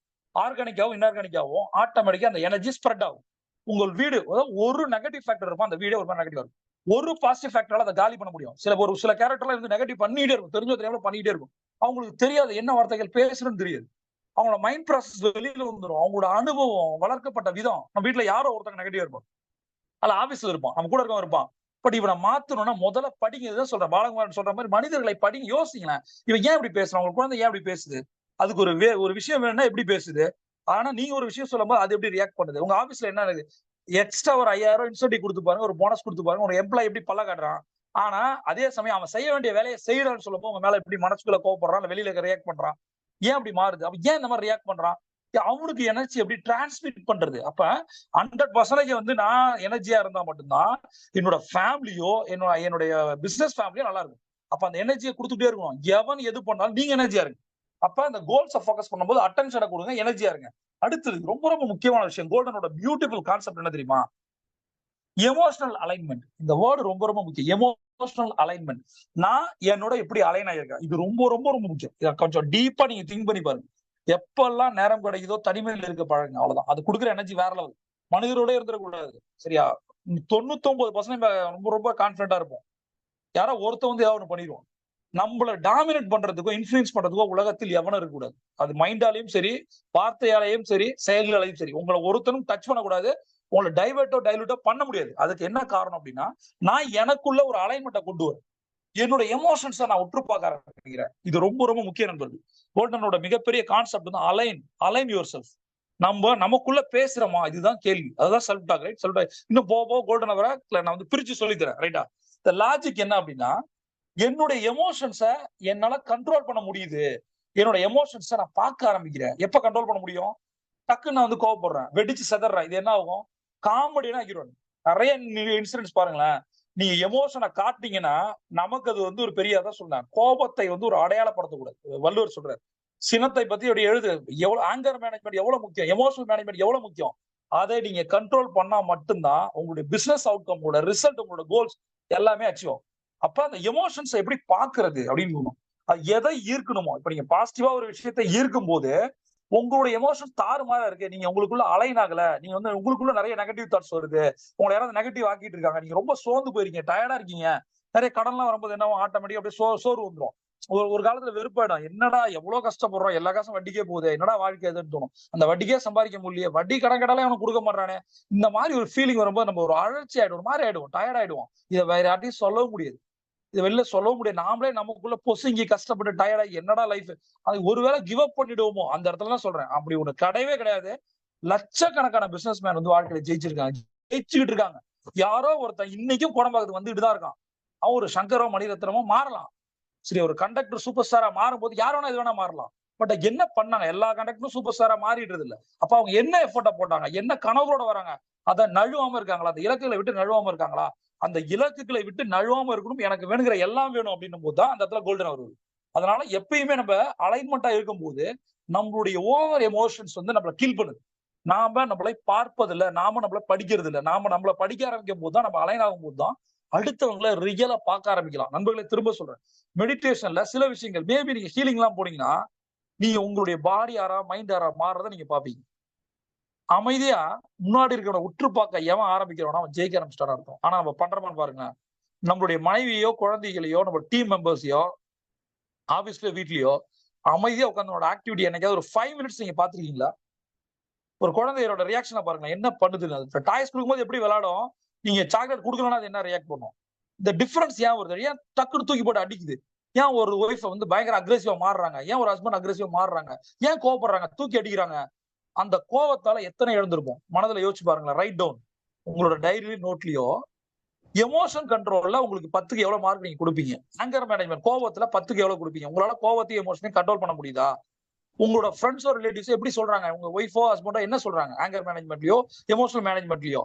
ஆர்கானிக்காவும் இன்ஆர்கானிக்காவும் ஆட்டோமேட்டிக்கா அந்த எனர்ஜி ஸ்ப்ரெட் ஆகும். உங்கள் வீடு, ஒரு நெகட்டிவ் ஃபேக்டர் இருக்கும், அந்த வீடே ஒரு மாதிரி நெகட்டிவ் இருக்கும். ஒரு பாசிட்டிவ் ஃபேக்டரால அதை காலி பண்ண முடியும். சில கேரக்டர்லாம் இருந்து நெகட்டிவ் பண்ணிட்டே இருக்கும், தெரிஞ்சோ தெரியாம பண்ணிட்டே இருக்கும். அவங்களுக்கு தெரியாது என்ன வார்த்தைகள் பேசுறதுன்னு தெரியாது. அவங்களோட மைண்ட் ப்ராசஸ் வெளியில வந்துடும். அவங்களோட அனுபவம், வளர்க்கப்பட்ட விதம். நம்ம வீட்டுல யாரோ ஒருத்தங்க நெகட்டிவா இருப்பான், அல்ல ஆபீஸ்ல இருப்பான், நம்ம கூட இருக்கவன் இருப்பான். பட் இவனை மாத்தணும்னா முதல்ல படிங்க. சொல்றேன், பாலகுமாரன் சொல்ற மாதிரி மனிதர்களை படிங்க, யோசிங்களேன். இவன் ஏன் இப்படி பேசுறான், உங்க குழந்தை ஏன் இப்படி பேசுது, அதுக்கு ஒரு விஷயம் வேணும்னா எப்படி பேசுது. ஆனா நீங்க ஒரு விஷயம் சொல்லும் போது அது எப்படி ரியாக்ட் பண்ணுது. உங்க ஆபீஸ்ல என்ன இருக்கு, எக்ஸ்ட்ரா ஒரு 5000 இன்சென்டிவ் கொடுத்து பாருங்க, ஒரு போனஸ் கொடுத்து பாருங்க, ஒரு எம்ப்ளாய் எப்படி பல்ல காட்டுறான். ஆனா அதே சமயம் அவன் செய்ய வேண்டிய வேலையை செய்யறான்னு சொல்லும்போது உங்க மேல எப்படி மனசுக்குள்ள கோவப்படுறான், வெளியில ரியாக்ட் பண்றான். ஏன் அப்படி மாறுது? அவன் ஏன் இந்த மாதிரி ரியாக்ட் பண்றான்? அவனுக்கு எனர்ஜி எப்படி டிரான்ஸ்மிட் பண்றது? அப்ப 100% வந்து நான் எனர்ஜியா இருந்தா மட்டும்தான் என்னோட ஃபேமிலியோ, என்னுடைய பிசினஸ் ஃபேமிலியோ நல்லா இருக்கும். அப்ப அந்த எனர்ஜியை கொடுத்துட்டே இருக்கணும். எவன் எது பண்ணாலும் நீங்க எனர்ஜியா இருங்க. அப்ப அந்த கோல்ஸை ஃபோக்கஸ் பண்ணும்போது அட்டென்ஷனை கொடுங்க, எனர்ஜியா இருங்க. அடுத்தது ரொம்ப ரொம்ப முக்கியமான விஷயம், கோல்டனோட பியூட்டிஃபுல் கான்செப்ட் என்ன தெரியுமா? Emotional alignment. இந்த வேர்டு ரொம்ப ரொம்ப முக்கியம். Emotional alignment. நான் என்னோட எப்படி அலைன் ஆயிருக்கேன், இது ரொம்ப ரொம்ப ரொம்ப முக்கியம். இதை கொஞ்சம் டீப்பா நீங்க திங்க் பண்ணி பாருங்க. எப்பெல்லாம் நேரம் கிடைக்குதோ தனிமையில் இருக்க பழகுங்க, அவ்வளவுதான். அது கொடுக்குற எனர்ஜி வேற லெவல். மனிதரோட இருந்துடக்கூடாது, சரியா? 99% ரொம்ப ரொம்ப கான்பிடண்டா இருப்போம். யாரோ ஒருத்த வந்து ஏதாவது ஒண்ணு பண்ணிடுவோம். நம்மள டாமினேட் பண்றதுக்கோ இன்ஃபுளுன்ஸ் பண்றதுக்கோ உலகத்தில் எவனும் இருக்கக்கூடாது. அது மைண்டாலையும் சரி, வார்த்தையாலையும் சரி, செயல்களாலையும் சரி. உங்களை ஒருத்தனும் டச் பண்ணக்கூடாது. உங்களை டைலூட்டோ பண்ண முடியாது. அதுக்கு என்ன காரணம் அப்படின்னா, நான் எனக்குள்ள ஒரு அலைன்மெண்ட்டை கொண்டு வரேன். என்னோட எமோஷன்ஸை நான் உற்று பார்க்க ஆரம்பிக்கிறேன். இது ரொம்ப ரொம்ப முக்கிய நண்பர்கள். கோல்டனோட மிகப்பெரிய கான்செப்ட் வந்து அலைன் யுவர் செல்ஃப். நமக்குள்ள பேசுறோமா, இதுதான் கேள்வி. அதுதான் self talk, right? Self talk இன்னும் போக கோல்டன் அவரை நான் வந்து பிரிச்சு சொல்லி தரேன், ரைட்டா? இந்த லாஜிக் என்ன அப்படின்னா, என்னோட எமோஷன்ஸை என்னால கண்ட்ரோல் பண்ண முடியுது. என்னோட எமோஷன்ஸை நான் பார்க்க ஆரம்பிக்கிறேன். எப்ப கண்ட்ரோல் பண்ண முடியும்? டக்குன்னு நான் வந்து கோவப்படுறேன், வெடிச்சு செதறேன். இது என்ன ஆகும்? காமெடினா ஆகிரும். நிறைய இன்சிடென்ட்ஸ் பாருங்களேன். நீங்க எமோஷனை காட்டினீங்கன்னா நமக்கு அது வந்து ஒரு பெரிய அதான் சொல்றேன், கோபத்தை வந்து ஒரு அடையாளப்படுத்தக்கூடாது. வள்ளுவர் சொல்றாரு, சினத்தை பத்தி அப்படி எழுது. எவ்வளவு ஆங்கர் மேனேஜ்மெண்ட் எவ்வளவு முக்கியம், எமோஷனல் மேனேஜ்மெண்ட் எவ்வளவு முக்கியம். அதை நீங்க கண்ட்ரோல் பண்ணா மட்டும்தான் உங்களுடைய பிசினஸ் அவுட்கம், உங்களோட ரிசல்ட், உங்களோட கோல்ஸ் எல்லாமே அச்சீவ் ஆகும். அப்ப அந்த எமோஷன்ஸ் எப்படி பாக்குறது அப்படின்னு, அது எதை ஈர்க்கணுமோ. இப்ப நீங்க பாசிட்டிவா ஒரு விஷயத்தை ஈர்க்கும் போது உங்களுடைய எமோஷன் தாறுமாறா இருக்கு, நீங்க உங்களுக்குள்ள அலைன் ஆகல, நீங்க வந்து உங்களுக்குள்ள நிறைய நெகட்டிவ் தாட்ஸ் வருது, உங்களை யாராவது நெகட்டிவ் ஆக்கிட்டு இருக்காங்க, நீங்க ரொம்ப சோர்ந்து போயிருக்கீங்க, டயர்டா இருக்கீங்க, நிறைய கடன்லாம் வரும்போது என்ன ஆட்டோமேட்டிக் அப்படியே சோர்வு வந்துடும். ஒரு காலத்துல வெறுப்பாயிடும். என்னடா எவ்வளவு கஷ்டப்படுறோம், எல்லா காசும் வட்டிக்கே போகுது, என்னடா வாழ்க்கை எதுன்னு தோணும். அந்த வட்டிக்கே சம்பாதிக்க முடியல, வட்டி கடன் கடலாம் அவனுக்கு கொடுக்க மாட்டானே, இந்த மாதிரி ஒரு ஃபீலிங் வரும்போது நம்ம ஒரு அழற்சி ஆயிடும், ஒரு மாதிரி ஆயிடுவோம், டயர்ட் ஆயிடுவோம். இதை வேற யார்ட்டையும் சொல்லவும் முடியாது, இது வெளில சொல்லவும் முடியாது. நாமளே நமக்குள்ள பொசுங்கி கஷ்டப்பட்டு டயர்டாகி என்னடா லைஃப், அது ஒருவேளை கிவ் அப் பண்ணிடுவோமோ அந்த இடத்துல தான் சொல்றேன். அப்படி ஒண்ணு கிடையவே கிடையாது. லட்சக்கணக்கான பிசினஸ் மேன் வந்து வாழ்க்கையில ஜெயிச்சிருக்காங்க, ஜெயிச்சுக்கிட்டு இருக்காங்க. யாரோ ஒருத்தன் இன்னைக்கும் குடம்பாக்கத்துக்கு வந்துட்டு தான் இருக்கான். அவன் ஒரு சங்கரோ மணிரத்னமோ மாறலாம், சரி, ஒரு கண்டக்டர் சூப்பர் ஸ்டாரா மாறும்போது யார் வேணா இது வேணா மாறலாம். பட் என்ன பண்ணாங்க? எல்லா கண்டக்டரும் சூப்பர் ஸ்டாரா மாறிடுறது இல்ல. அப்ப அவங்க என்ன எஃபர்ட்டை போட்டாங்க, என்ன கனவோட வராங்க, அதை நழுவாம இருக்காங்களா, அந்த இலக்குகளை விட்டு நழுவாம இருக்காங்களா? அந்த இலக்குகளை விட்டு நழுவாம இருக்கணும், எனக்கு வேணுங்கிற எல்லாம் வேணும் அப்படின்னும் போது தான் அந்த இடத்துல கோல்டன் வருது. அதனால எப்பயுமே நம்ம அலைன்மெண்டா இருக்கும்போது நம்மளுடைய ஓவர் எமோஷன்ஸ் வந்து நம்மளை கீல் பண்ணுது. நாம நம்மளை பார்ப்பதில்லை, நாம நம்மளை படிக்கிறது இல்லை. நாம நம்மளை படிக்க ஆரம்பிக்கும் போது தான், நம்ம அலைன் ஆகும் போது தான் அடுத்தவங்களை ரியலா பார்க்க ஆரம்பிக்கலாம். நண்பர்களை திரும்ப சொல்றேன், மெடிடேஷன்ல சில விஷயங்கள், மேபி நீங்க ஹீலிங் எல்லாம் போனீங்கன்னா நீங்க உங்களுடைய பாடி ஆரா மைண்ட் ஆரா மாறுறதை நீங்க பாப்பீங்க. அமைதியா முன்னாடி இருக்கிறவன உற்று பார்க்க எவன் ஆரம்பிக்கிறவனா அவன் ஜெயிக்க ஆரம்பிச்சிட்டான்னு அர்த்தம். ஆனா நம்ம பண்றோமான்னு பாருங்க. நம்மளுடைய மனைவியோ, குழந்தைகளையோ, நம்ம டீம் மெம்பர்ஸையோ, ஆபீஸ்ல, வீட்லயோ அமைதியா உட்கார்ந்து ஆக்டிவிட்டி என்னைக்காவது ஒரு 5 மினிட்ஸ் நீங்க பாத்துருக்கீங்களா? ஒரு குழந்தையோட ரியாக்ஷனை பாருங்க, என்ன பண்ணுதுன்னு. டாய்ஸ் கொடுக்கும்போது எப்படி விளையாடும், நீங்க சாக்லேட் கொடுக்கலன்னா அது என்ன ரியாக்ட் பண்ணும்? இந்த டிஃபரன்ஸ் ஏன் வருது? ஏன் டக்குனு தூக்கி போட்டு அடிக்குது? ஏன் ஒரு ஒய்ஃப் வந்து பயங்கர அக்ரெசிவா மாறுறாங்க? ஏன் ஒரு ஹஸ்பண்ட் அக்ரெசிவா மாறுறாங்க? ஏன் கோவப்படுறாங்க, தூக்கி அடிக்கிறாங்க? அந்த கோவத்தால எத்தனை இழந்திருப்போம்? மனதுல யோசிச்சு பாருங்களேன். ரைட் டவுன் உங்களோட டைரி நோட்லயோ, எமோஷன் கண்ட்ரோல்ல உங்களுக்கு 10க்கு எவ்வளவு மார்க் நீங்க கொடுப்பீங்க? ஆங்கர் மேனேஜ்மெண்ட் கோவத்துல 10க்கு எவ்வளவு கொடுப்பீங்க? உங்களால கோவத்தையும் எமோஷனையும் கண்ட்ரோல் பண்ண முடியுதா? உங்களோட ஃப்ரெண்ட்ஸோ ரிலேட்டிவ்ஸோ எப்படி சொல்றாங்க? உங்க ஒய்ஃபோ ஹஸ்பண்டோ என்ன சொல்றாங்க? ஆங்கர் மேனேஜ்மெண்ட்லயோ எமோஷனல் மேனேஜ்மெண்ட்லயோ?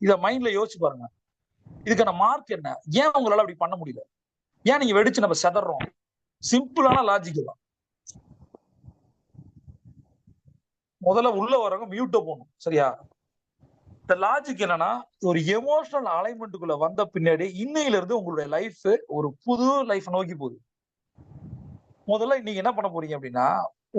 இதை மைண்ட்ல யோசிச்சு பாருங்க. இதுக்கான மார்க் என்ன? ஏன் உங்களால அப்படி பண்ண முடியல? ஏன் நீங்க வெடிச்சு நம்ம செதறோம்? சிம்பிளான லாஜிக் தான். முதல்ல உள்ள வரவங்க மியூட்ட போகணும், சரியா? இந்த லாஜிக் என்னன்னா, ஒரு எமோஷனல் அலைன்மெண்ட்டுக்குள்ள வந்த பின்னாடி இன்னையில இருந்து உங்களுடைய லைஃப் ஒரு புது லைஃப் நோக்கி போகுது. முதல்ல நீங்க என்ன பண்ண போறீங்க அப்படின்னா,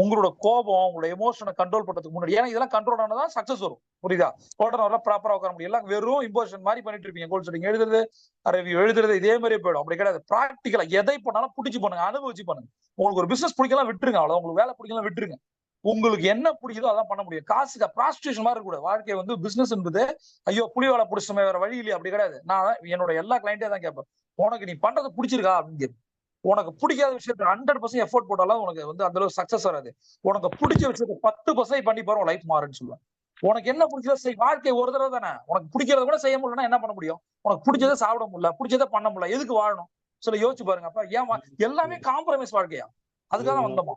உங்களோட கோபம், உங்களோட எமோஷனை கண்ட்ரோல் பண்றதுக்கு முன்னாடி, ஏன்னா இதெல்லாம் கண்ட்ரோல் ஆனதான் சக்சஸ் வரும், புரியுதா? கோல்டன் ப்ராப்பரா உட்கார முடியும். எல்லாம் வெறும் இம்போஷன் மாதிரி பண்ணிட்டு இருப்பீங்க. கோல் செட்டிங் எழுதுறது, ரிவ்யூ எழுதுறது, இதே மாதிரி போயிடும். அப்படி கிடையாது. பிராக்டிகலா எதை பண்ணாலும் பிடிச்சி பண்ணுங்க, அனுபவிச்சு பண்ணுங்க. உங்களுக்கு ஒரு பிசினஸ் பிடிக்கலாம் விட்டுருங்க, அவ்வளவு. உங்களுக்கு வேலை பிடிக்கலாம் விட்டுருங்க. உங்களுக்கு என்ன பிடிக்குதோ அதான் பண்ண முடியும். காசுக்கு ப்ராஸ்டியூஷன் மாதிரி இருக்கக்கூடாது. வாழ்க்கை வந்து பிசினஸ் என்பது ஐயோ புளி வேலை பிடிச்சமே வேற வழி இல்லையா, அப்படி கிடையாது. நான் என்னோட எல்லா கிளைண்டே தான் கேட்பேன், உனக்கு நீ பண்றது பிடிச்சிருக்கா அப்படின்னு கேட்பேன். உனக்கு பிடிக்காத விஷயத்த 100% எஃபோர்ட் போட்டாலும் உனக்கு வந்து அந்த அளவுக்கு சக்சஸ் வராது. உனக்கு பிடிச்ச விஷயத்த 10% பண்ணி பாரு, லைஃப் மாறுன்னு சொல்லுவேன். உனக்கு என்ன பிடிச்சதோ செய். வாழ்க்கை ஒரு தடவை தானே. உனக்கு பிடிக்கிறத கூட செய்ய முடியலன்னா என்ன பண்ண முடியும்? உனக்கு பிடிச்சதை சாப்பிட முடியல, பிடிச்சதை பண்ண முடியல, எதுக்கு வாழணும்? சொல்ல யோசிச்சு பாருங்க. அப்ப ஏன் எல்லாமே காம்ப்ரமைஸ் வாழ்க்கையா? அதுக்காக தான் வந்தோமா?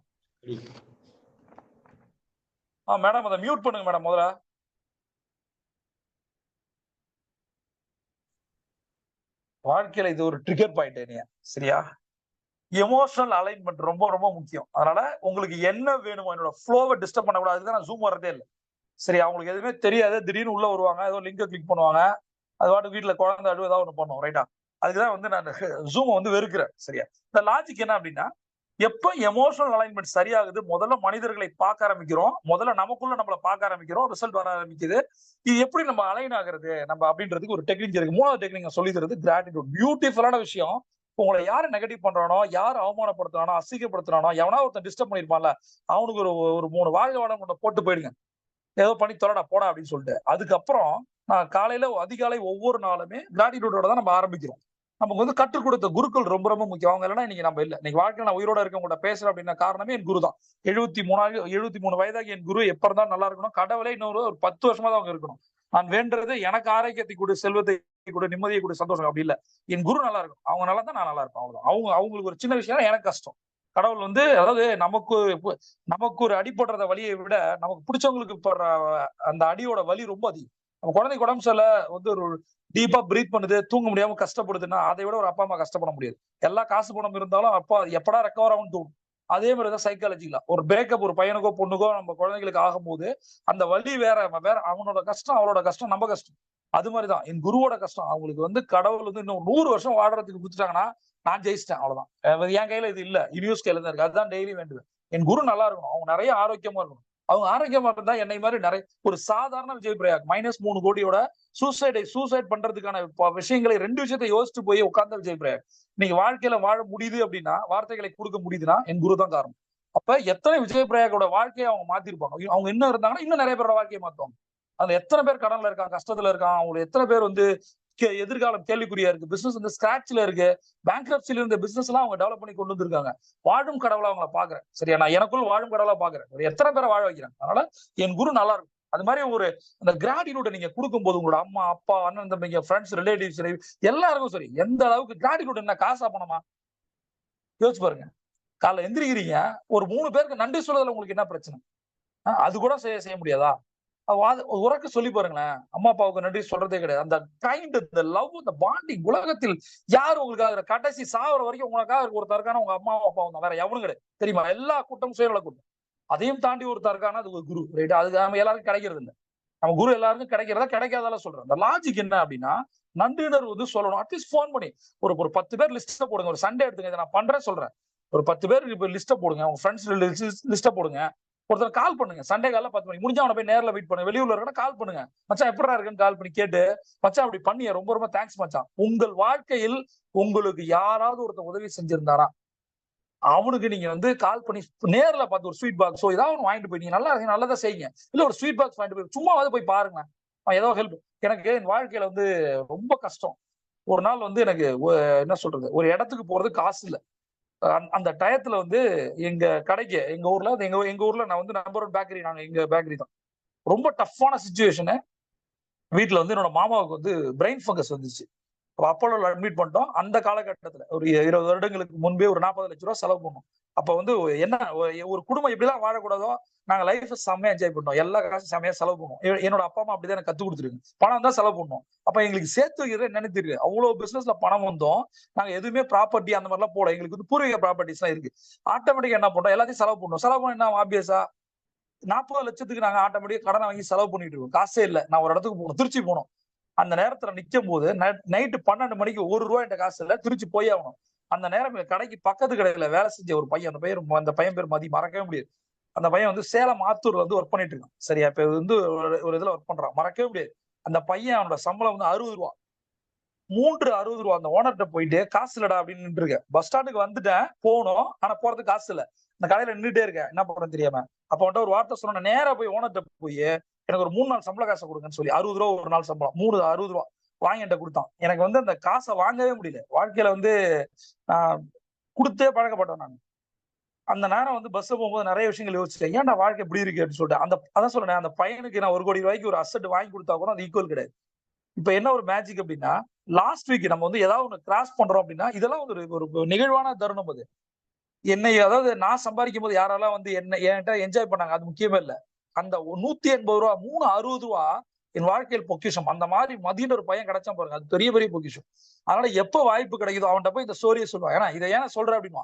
மேடம் அதை மியூட் பண்ணுங்க மேடம் முதல்ல. வாழ்க்கையில இது ஒரு ட்ரிகர் பாயிண்ட், சரியா? எமோஷனல் அலைன்மெண்ட் ரொம்ப ரொம்ப முக்கியம். அதனால உங்களுக்கு என்ன வேணுமோ, என்னோட ஃப்ளோவை டிஸ்டர்ப் பண்ணக்கூடாது. அதுக்கு நான் ஜூம் வரதே இல்லை, சரி? அவங்களுக்கு எதுவுமே தெரியாது, திடீர்னு உள்ள வருவாங்க, ஏதோ லிங்கை கிளிக் பண்ணுவாங்க, அது பாட்டு வீட்டுல குழந்தை அழுவ ஏதாவது ஒண்ணு பண்ணுவோம், ரைட்டா? அதுக்குதான் வந்து நான் ஜூமை வந்து வெறுக்கிறேன், சரியா? இந்த லாஜிக் என்ன அப்படின்னா, எப்ப எமோஷனல் அலைன்மெண்ட் சரியாகுது, முதல்ல மனிதர்களை பார்க்க ஆரம்பிக்கிறோம், முதல்ல நமக்குள்ள நம்மள பார்க்க ஆரம்பிக்கிறோம், ரிசல்ட் வர ஆரம்பிக்குது. இது எப்படி நம்ம அலைன் ஆகுறது நம்ம அப்படின்றதுக்கு ஒரு டெக்னிக் இருக்கு. 3வது டெக்னிக் சொல்லி தருது கிராட்டிடியூட். பியூட்டிஃபுல்லான விஷயம். உங்களை யாரு நெகட்டிவ் பண்றானோ, யார் அவமானப்படுத்துறானோ, அசிங்கப்படுத்துறானோ, எவனா ஒருத்தன் டிஸ்டர்ப் பண்ணிருப்பான்ல, அவனுக்கு ஒரு 3 வாழ்க வளம் போட்டு போயிடுங்க. ஏதோ பண்ணி தொலைடா போடா அப்படின்னு சொல்லிட்டு. அதுக்கப்புறம் நான் காலையில அதிகாலை ஒவ்வொரு நாளுமே கிராட்டிடியூடோட தான் நம்ம ஆரம்பிக்கிறோம். நமக்கு வந்து கற்றுக் கொடுத்த குருக்கள் ரொம்ப ரொம்ப முக்கியம். அவங்க இல்லைன்னா இன்னைக்கு நம்ம இல்ல. இன்னைக்கு வாழ்க்கையில நான் உயிரோட இருக்கவங்கள்ட்ட பேசுறேன் அப்படின்னா காரணமே என் குரு தான். 73 வயதாகி என் குரு எப்ப இருந்தாலும் நல்லா இருக்கணும். கடவுளே இன்னொரு 10 வருஷமா தான் அவங்க இருக்கணும். நான் வேண்டது எனக்கு ஆரோக்கியத்தை கொடு, செல்வத்தை கொடு, நிம்மதியை கொடு, சந்தோஷம் அப்படி இல்ல. என் குரு நல்லா இருக்கும். அவங்க நல்லா தான் நான் நல்லா இருப்பேன். அவ்வளவுதான். அவங்களுக்கு ஒரு சின்ன விஷயம் எனக்கு கஷ்டம். கடவுள் வந்து அதாவது நமக்கு ஒரு அடிபடுறத வலியை விட நமக்கு பிடிச்சவங்களுக்கு படுற அந்த அடியோட வலி ரொம்ப அதிகம். நம்ம குழந்தைக்கு உடம்பு சரியில்லை வந்து ஒரு டீப்பா பிரீத் பண்ணுது, தூங்க முடியாம கஷ்டப்படுதுன்னா அதை விட ஒரு அப்பா அம்மா கஷ்டப்பட முடியாது. எல்லா காசு பணம் இருந்தாலும் அப்பா எப்படா ரெக்கவர் ஆகும்னு தோணும். அதே மாதிரிதான் சைக்காலஜில ஒரு பிரேக்கப் ஒரு பையனுக்கோ பொண்ணுக்கோ நம்ம குழந்தைங்களுக்கு ஆகும்போது அந்த வலி வேற அவனோட கஷ்டம் அவளோட கஷ்டம் நம்ம கஷ்டம். அது மாதிரிதான் என் குருவோட கஷ்டம். அவங்களுக்கு வந்து கடவுள் வந்து இன்னும் 100 வருஷம் வாழ்றதுக்கு கொடுத்துட்டாங்கன்னா நான் ஜெயிச்சிட்டேன், அவ்வளவுதான். என் கையில இது இல்ல, யூனிவர்ஸ் கையில தான் இருக்கு. அதுதான் டெய்லி வேண்டுவேன். என் குரு நல்லா இருக்கணும், அவங்க நிறைய ஆரோக்கியமா இருக்கணும். அவங்க ஆரோக்கியமா இருந்தா என்னை மாதிரி நிறைய ஒரு சாதாரண விஜய் பிரயாக் -3 கோடியோட சூசைட் பண்றதுக்கான விஷயங்களை 2 விஷயத்தை யோசிச்சு போய் உட்கார்ந்த விஜய் பிரயாக் இன்னைக்கு வாழ்க்கையில வாழ முடியுது அப்படின்னா, வார்த்தைகளை கொடுக்க முடியுதுன்னா என் குரு தான் காரணம். அப்ப எத்தனை விஜய் பிரயாக்கோட வாழ்க்கையை அவங்க மாத்திருப்பாங்க. அவங்க இன்னும் இருந்தாங்கன்னா இன்னும் நிறைய பேரோட வாழ்க்கையை மாத்துவாங்க. அதுல எத்தனை பேர் கடன்ல இருக்காங்க, கஷ்டத்துல இருக்காங்க, அவங்க எத்தனை பேர் வந்து எதிர்காலம் கேள்விக்குறியா இருக்கு, பிசினஸ் வந்து ஸ்கிராட்ச்ல இருக்கு, பேங்க்ரப்சில இருந்த பிசினஸ் எல்லாம் அவங்க டெவலப் பண்ணி கொண்டு வந்திருக்காங்க. வாழும் கடவுளா அவங்கள பாக்குறேன். சரியா, நான் எனக்குள் வாழும் கடவுளா பாக்குறேன். எத்தனை பேரை வாழ வைக்கிறேன். அதனால என் குரு நல்லா இருக்கும். அது மாதிரி ஒரு அந்த கிராட்டிடியூட நீங்க கொடுக்கும்போது உங்களோட அம்மா அப்பா அண்ணன் தம்பிங்க ஃப்ரெண்ட்ஸ் ரிலேட்டிவ்ஸ் எல்லாருக்கும் சரி, எந்த அளவுக்கு கிராட்டிடியூட் என்ன காசா பணமா யோசிச்சு பாருங்க. காலைல எந்திரிக்கிறீங்க, ஒரு 3 பேருக்கு நன்றி சொல்றதுல உங்களுக்கு என்ன பிரச்சனை? அது கூட செய்ய முடியாதா? உறக்க சொல்லி பாருங்களேன். அம்மா அப்பாவுக்கு நன்றி சொல்றதே கிடையாது. அந்த கைண்ட், இந்த லவ், இந்த பாண்டிங் உலகத்தில் யார் உங்களுக்காக கடைசி சாவர வரைக்கும் உங்களுக்காக ஒருத்தர் இருக்கான உங்க அம்மா அப்பாவும் தான், வேற எவனும் கிடையாது. தெரியுமா? எல்லா கூட்டம் சுயநல கூட்டம். அதையும் தாண்டி ஒருத்தர் இருக்கானா அது ஒரு குரு. ரைட்? அது நம்ம எல்லாருக்கும் கிடைக்கிறது இல்லை. நம்ம குரு எல்லாருக்கும் கிடைக்கிறதா கிடைக்காதால சொல்றேன். இந்த லாஜிக் என்ன அப்படின்னா, நன்றினர் வந்து சொல்லணும். அட்லீஸ்ட் போன் பண்ணி ஒரு 10 பேர் லிஸ்ட போடுங்க. ஒரு சண்டே எடுத்துங்க, இதை நான் பண்றேன் சொல்றேன். ஒரு 10 பேர் இப்ப லிஸ்ட போடுங்க, உங்க ஃப்ரெண்ட்ஸ் லிஸ்ட போடுங்க. ஒருத்தர் கால் பண்ணுங்க. சண்டே காலைல 10 மணிக்கு முடிஞ்சா அவனை போய் நேர்ல வெயிட் பண்ணுங்க. வெளியூர்ல இருக்கா கால் பண்ணுங்க. மச்சான் எப்படா இருக்குன்னு கால் பண்ணி கேட்டு, மச்சான் அப்படி பண்ணிய ரொம்ப ரொம்ப தேங்க்ஸ் மச்சான். உங்கள் வாழ்க்கையில் உங்களுக்கு யாராவது ஒருத்தர் உதவி செஞ்சிருந்தாரா, அவனுக்கு நீங்க வந்து கால் பண்ணி நேர்ல பார்த்து ஒரு ஸ்வீட் பாக்ஸோ ஏதாவது ஒன்று வாங்கிட்டு போய் நீங்க நல்லதா செய்யுங்க. இல்ல ஒரு ஸ்வீட் பாக்ஸ் வாங்கிட்டு போய் சும்மாவது போய் பாருங்க. ஏதோ ஹெல்ப். எனக்கு என் வாழ்க்கையில வந்து ரொம்ப கஷ்டம். ஒரு நாள் வந்து எனக்கு என்ன சொல்றது, ஒரு இடத்துக்கு போறது காசு இல்ல. அந்த டயத்துல வந்து எங்க கடைக்கு எங்க ஊர்ல நான் வந்து நம்பர் 1 பேக்கரி, நாங்க எங்க பேக்கரி தான். ரொம்ப டஃப்பான சிச்சுவேஷனு. வீட்டுல வந்து என்னோட மாமாவுக்கு வந்து பிரெயின் ஃபங்கஸ் வந்துச்சு. அப்போலோல அட்மிட் பண்ணிட்டோம். அந்த காலகட்டத்துல ஒரு 20 வருடங்களுக்கு முன்பே ஒரு 40 லட்சம் ரூபாய் செலவு பண்ணோம். அப்ப வந்து என்ன ஒரு குடும்பம் எப்படிலாம் வாழக்கூடாதோ நாங்க லைஃப் செம்மையா என்ஜாய் பண்ணோம். எல்லா காசும் செம்மையா செலவு பண்ணுவோம். என்னோட அப்பா அம்மா அப்படிதான் எனக்கு கத்து கொடுத்துருக்கு. பணம் தான் செலவு பண்ணோம். அப்ப எங்களுக்கு சேர்த்து வைக்கிறது என்னன்னு தெரியுது. அவ்வளவு பிசினஸ்ல பணம் வந்தோம். நாங்க எதுவுமே ப்ராப்பர்ட்டி அந்த மாதிரிலாம் போட, எங்களுக்கு வந்து பூர்வீக ப்ராப்பர்ட்டிஸ் எல்லாம் இருக்கு. ஆட்டோமேட்டிக்கா என்ன பண்ணோம், எல்லாத்தையும் செலவு பண்ணோம். செலவு பண்ண என்ன ஆபியஸா 40 லட்சத்துக்கு நாங்க ஆட்டோமேட்டிக்கா கடனை வாங்கி செலவு பண்ணிட்டு இருக்கோம். காசே இல்ல. நான் ஒரு இடத்துக்கு போகணும், திருச்சி போனோம். அந்த நேரத்துல நிக்கும் போது நைட்டு 12 மணிக்கு ₹1 என்கிட்ட காசு இல்ல, திருச்சி போய் ஆகணும். அந்த நேரம் கடைக்கு பக்கத்து கடையில வேலை செஞ்ச ஒரு பையன், அந்த பையன் பேர் மதி, மறக்கவே முடியாது. அந்த பையன் வந்து சேலம் ஆத்தூர்ல வந்து ஒர்க் பண்ணிட்டு இருக்கான். சரியா, இப்ப வந்து ஒரு இதுல ஒர்க் பண்றான், மறக்கவே முடியாது. அந்த பையன் அவனோட சம்பளம் வந்து ₹60. 60 அந்த ஓனர்கிட்ட போயிட்டு காசு இல்லடா அப்படின்னு நின்று இருக்கேன். பஸ் ஸ்டாண்டுக்கு வந்துட்டேன், போகணும், ஆனா போறதுக்கு காசு இல்ல. இந்த கடையில நின்றுட்டே இருக்கேன், என்ன பண்றேன்னு தெரியாம. அப்ப வந்துட்டு ஒரு வார்த்தை சொன்ன, நேரா போய் ஓனர்கிட்ட போய் எனக்கு ஒரு 3 நாள் சம்பள காசை கொடுங்கன்னு சொல்லி ₹60 ஒரு நாள் சம்பளம், ₹60 வாங்கி என்கிட்ட கொடுத்தான். எனக்கு வந்து அந்த காசை வாங்கவே முடியல. வாழ்க்கையில வந்து கொடுத்தே பழக்கப்பட்டேன் நான். அந்த நேரம் வந்து பஸ்ல போகும்போது நிறைய விஷயங்கள் யோசிச்சேன். ஏன்டா வாழ்க்கை இப்படி இருக்கு அப்படின்னு சொல்லிட்டு. அதான் சொல்றேன், அந்த பையனுக்கு நான் ₹1 கோடி ஒரு அசெட் வாங்கி கொடுத்தா கூட அது ஈக்குவல் கிடையாது. இப்ப என்ன ஒரு மேஜிக் அப்படின்னா, லாஸ்ட் வீக் நம்ம வந்து ஏதாவது ஒண்ணு கிராஸ் பண்றோம் அப்படின்னா, இதெல்லாம் ஒரு நிகழ்வான தருணம் அது. என்னை அதாவது நான் சம்பாதிக்கும் போது யாரெல்லாம் வந்து என்கிட்ட என்ஜாய் பண்ணாங்க அது முக்கியமே இல்ல. அந்த ₹180 ₹360 என் வாழ்க்கையில் பொக்கிஷம். அந்த மாதிரி மதியன்ற ஒரு பையன் கிடைச்சா பாருங்க, அது பெரிய பெரிய பொக்கிஷம். அதனால எப்ப வாய்ப்பு கிடைக்குதோ அவன்கிட்ட போய் இந்த ஸ்டோரியை சொல்லுவான். ஏன்னா இதை ஏன் சொல்ற அப்படின்னா,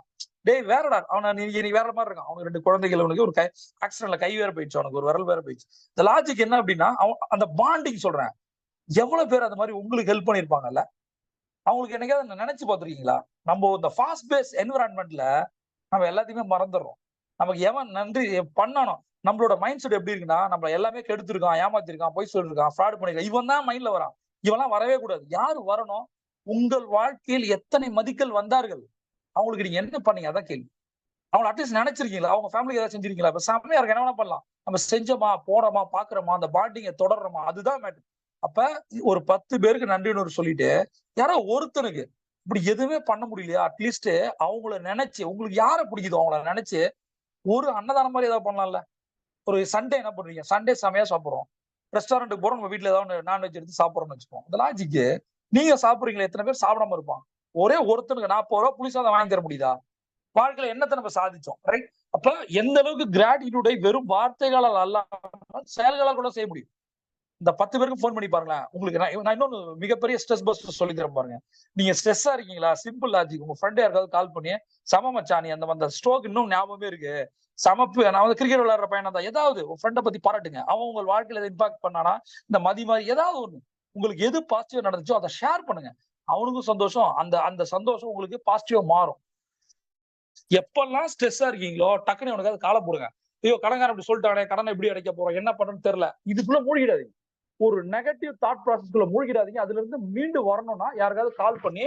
டேய் வேறடா அவனை நீ வேற மாதிரி இருக்கான். அவனுக்கு 2 குழந்தைகள், அவனுக்கு ஒரு ஆக்சிடென்ட்ல கை வேற போயிடுச்சு, அவனுக்கு ஒரு விரல் வேற போயிடுச்சு. இந்த லாஜிக் என்ன அப்படின்னா, அந்த பாண்டிங் சொல்றேன். எவ்வளவு பேர் அந்த மாதிரி உங்களுக்கு ஹெல்ப் பண்ணிருப்பாங்கல்ல. அவங்களுக்கு என்னைக்காவது நினைச்சு பாத்துருக்கீங்களா? நம்ம இந்த ஃபாஸ்ட் பேஸ் என்விரான்மெண்ட்ல நம்ம எல்லாத்தையுமே மறந்துடுறோம். நமக்கு எவன் நன்றி பண்ணணும், நம்மளோட மைண்ட் செட் எப்படி இருக்குன்னா, நம்ம எல்லாமே கெடுத்திருக்கான், ஏமாத்திருக்கான், பொய் சொல்லிருக்கான், ஃப்ராட் பண்ணிருக்கான், இவன் தான் மைண்ட்ல வரான். இவெல்லாம் வரவே கூடாது. யாரு வரணும்? உங்கள் வாழ்க்கையில் எத்தனை மதிக்கள் வந்தார்கள், அவங்களுக்கு நீங்க என்ன பண்ணீங்க, அதான் கேள்வி. அவங்க அட்லீஸ்ட் நினைச்சிருக்கீங்களா? அவங்க ஃபேமிலிக்கு ஏதாவது செஞ்சிருக்கீங்களா? இப்ப செம்மையா இருக்கு, என்ன வேணா பண்ணலாம். நம்ம செஞ்சோமா, போறோமா, பாக்குறோமா, அந்த பாண்டிங்க தொடர்றோமா, அதுதான் மேட்டர். அப்ப ஒரு 10 பேருக்கு நன்றின்னு சொல்லிட்டு யாரோ ஒருத்தனுக்கு இப்படி எதுவுமே பண்ண முடியலையா, அட்லீஸ்ட் அவங்கள நினைச்சு, உங்களுக்கு யார பிடிக்குதோ அவங்கள நினைச்சு ஒரு அன்னதானம் மாதிரி ஏதாவது பண்ணலாம்ல. ஒரு சண்டே என்ன பண்றீங்க? சண்டே செமையா சாப்பிடுறோம், ரெஸ்டாரண்ட்டுக்கு போறோம், நம்ம வீட்டுல ஏதாவது நான்வெஜ் எடுத்து சாப்பிடுறோம்னு வச்சுப்போம். இந்த லாஜிக்கு நீங்க சாப்பிடுறீங்களா? எத்தனை பேர் சாப்பிடாம இருப்பான்? ஒரே ஒருத்தனுக்கு 40 ரூபா புளிசாதம் வாங்கி தர முடியுதா? வாழ்க்கையில என்னத்தை நம்ம சாதிச்சோம், ரைட்? அப்ப எந்த அளவுக்கு கிராட்டிடியூடை வெறும் வார்த்தைகளால் அல்லாம செயல்களால் கூட செய்ய முடியும். இந்த 10 பேருக்கு போன் பண்ணி பாருங்களேன். உங்களுக்கு நான் இன்னொன்னு மிகப்பெரிய ஸ்ட்ரெஸ் பஸ்டர் சொல்லி தரேன் பாருங்க. நீங்க ஸ்ட்ரெஸ்ஸா இருக்கீங்களா? Simple logic. உங்க ஃப்ரெண்ட் யாருக்காவது கால் பண்ணி, சம மச்சான், நீ அந்த ஸ்ட்ரோக் இன்னும் ஞாபகமே இருக்கு, சமப்பு, நான் வந்து கிரிக்கெட் விளையாடுற பையனா தான், ஏதாவது உங்க ஃப்ரெண்டை பத்தி பாராட்டுங்க. அவன் உங்க வாழ்க்கையில இம்பாக்ட் பண்ணானா, இந்த மதி மாதிரி ஏதாவது ஒண்ணு உங்களுக்கு எது பாசிட்டிவா நடந்துச்சோ அதை ஷேர் பண்ணுங்க. அவனுக்கும் சந்தோஷம், அந்த அந்த சந்தோஷம் உங்களுக்கு பாசிட்டிவா மாறும். எப்பெல்லாம் ஸ்ட்ரெஸ்ஸா இருக்கீங்களோ டக்குன்னு உனக்கு காலை போடுங்க. ஐயோ கடன்காரன் இப்படி சொல்லிட்டானே, கடனை எப்படி அடைக்க போறோம், என்ன பண்ணணும்னு தெரியல, இதுக்குள்ள மூழ்கிடாதீங்க. ஒரு நெகட்டிவ் தாட் ப்ராசஸ்க்குள்ள மூழ்கிடாதீங்க. அதுல இருந்து மீண்டு வரணும்னா யாருக்காவது கால் பண்ணி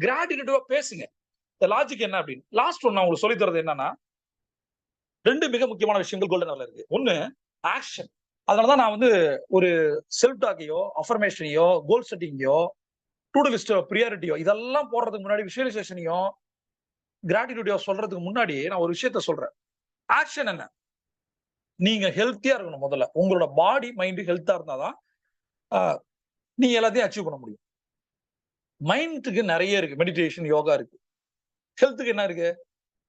கிராட்டிடியூடா பேசுங்க. இந்த லாஜிக் என்ன அப்படின்னு லாஸ்ட் ஒன்னு நான் உங்களுக்கு சொல்லி தரது என்னன்னா, 2 மிக முக்கியமான விஷயங்கள் கோல்டன் ஹவர்ல இருக்கு. ஒன்னு ஆக்ஷன். அதனாலதான் நான் வந்து ஒரு செல்ஃப் டாக்கையோ, அஃபர்மேஷனையோ, கோல் செட்டிங்கையோ, டு டு லிஸ்டோ, பிரியாரிட்டியோ இதெல்லாம் போடுறதுக்கு முன்னாடி, விஷுவலைசேஷனையோ கிராட்டிடியூடையோ சொல்றதுக்கு முன்னாடி நான் ஒரு விஷயத்த சொல்றேன். ஆக்ஷன் என்ன? நீங்க ஹெல்த்தியா இருக்கணும். முதல்ல உங்களோட பாடி மைண்ட் ஹெல்த்தா இருந்தாதான் நீங்க எல்லாத்தையும் அச்சீவ் பண்ண முடியும். மைண்டுக்கு நிறைய இருக்கு, மெடிடேஷன், யோகா இருக்கு. ஹெல்த்துக்கு என்ன இருக்கு?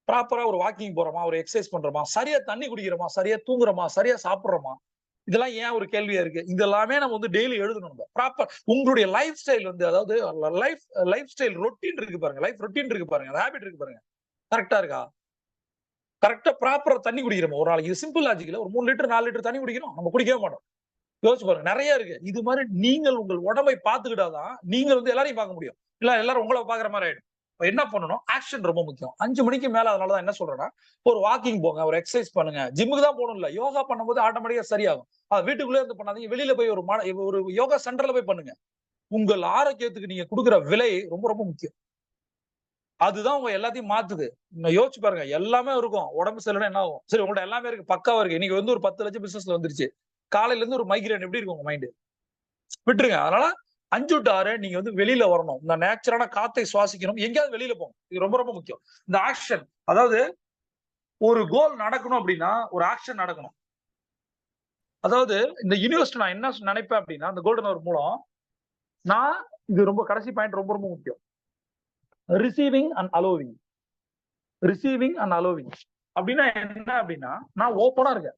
ப்ராப்பரா ஒரு வாக்கிங் போறோமா, ஒரு எக்ஸசைஸ் பண்றோமா, சரியா தண்ணி குடிக்கிறோமா, சரியா தூங்குறோமா, சரியா சாப்பிடுறோமா, இதெல்லாம் ஏன் ஒரு கேள்வியா இருக்கு? இதெல்லாமே நம்ம வந்து டெய்லி எழுதணும். ப்ராப்பர் உங்களுடைய லைஃப் ஸ்டைல் வந்து, அதாவது லைஃப் ஸ்டைல் ரொட்டீன் இருக்கு பாருங்க, லைஃப் ரொட்டீன் இருக்கு பாருங்க, ஹேபிட் இருக்கு பாருங்க, கரெக்டா இருக்கா? கரெக்டா ப்ராப்பரா தண்ணி குடிக்கிறோம் ஒரு நாளைக்கு. இது சிம்பிள் லாஜிக்ல ஒரு 3 லிட்டர் 4 லிட்டர் தண்ணி குடிக்கிறோம், நம்ம குடிக்கவே மாட்டோம். யோசிச்சு பாருங்க, நிறைய இருக்கு. இது மாதிரி நீங்கள் உங்கள் உடம்பை பார்த்துக்கிட்டாதான் நீங்க வந்து எல்லாரையும் பார்க்க முடியும். இல்ல எல்லாரும் உங்களை பாக்குற மாதிரி ஆயிடும். என்ன பண்ணணும்? ஆக்ஷன் ரொம்ப முக்கியம். 5 மணிக்கு மேல, அதனாலதான் என்ன சொல்றேன்னா, ஒரு வாக்கிங் போங்க, ஒரு எக்ஸசைஸ் பண்ணுங்க. ஜிம்முக்கு தான் போகணும் இல்ல, யோகா பண்ணும்போது ஆட்டோமேட்டிக்கா சரியாகும். அது வீட்டுக்குள்ளே இருந்து பண்ணாதீங்க, வெளியில போய் ஒரு யோகா சென்டர்ல போய் பண்ணுங்க. உங்கள் ஆரோக்கியத்துக்கு நீங்க கொடுக்குற விலை ரொம்ப ரொம்ப முக்கியம். அதுதான் உங்க எல்லாத்தையும் மாத்துது. யோசிச்சு பாருங்க, எல்லாமே இருக்கும், உடம்பு சரியில்லைன்னா என்ன ஆகும்? சரி, உங்கள்ட்ட எல்லாமே இருக்கு, பக்காவா இருக்கு. இன்னைக்கு வந்து ஒரு 10 லட்சம் பிசினஸ்ல வந்துருச்சு, காலையில இருந்து ஒரு மைக்ரேன், எப்படி இருக்கும் உங்க மைண்ட்? விட்டுருங்க. அதனால 5 to 6 நீங்க வந்து வெளியில வரணும், இந்த நேச்சுரலான காத்தை சுவாசிக்கணும், எங்கேயாவது வெளியில போகணும். இது ரொம்ப ரொம்ப முக்கியம். இந்த ஆக்ஷன், அதாவது ஒரு கோல் நடக்கணும் அப்படின்னா ஒரு ஆக்ஷன் நடக்கணும். அதாவது இந்த யூனிவர்சிட்டி நான் என்ன நினைப்பேன் அப்படின்னா, இந்த கோல்டன் ஹவர் மூலம் நான், இது ரொம்ப கடைசி பாயிண்ட், ரொம்ப ரொம்ப முக்கியம். Receiving and allowing. Receiving and allowing அப்படின்னா என்ன அப்படின்னா, நான் ஓப்பனா இருக்கேன்.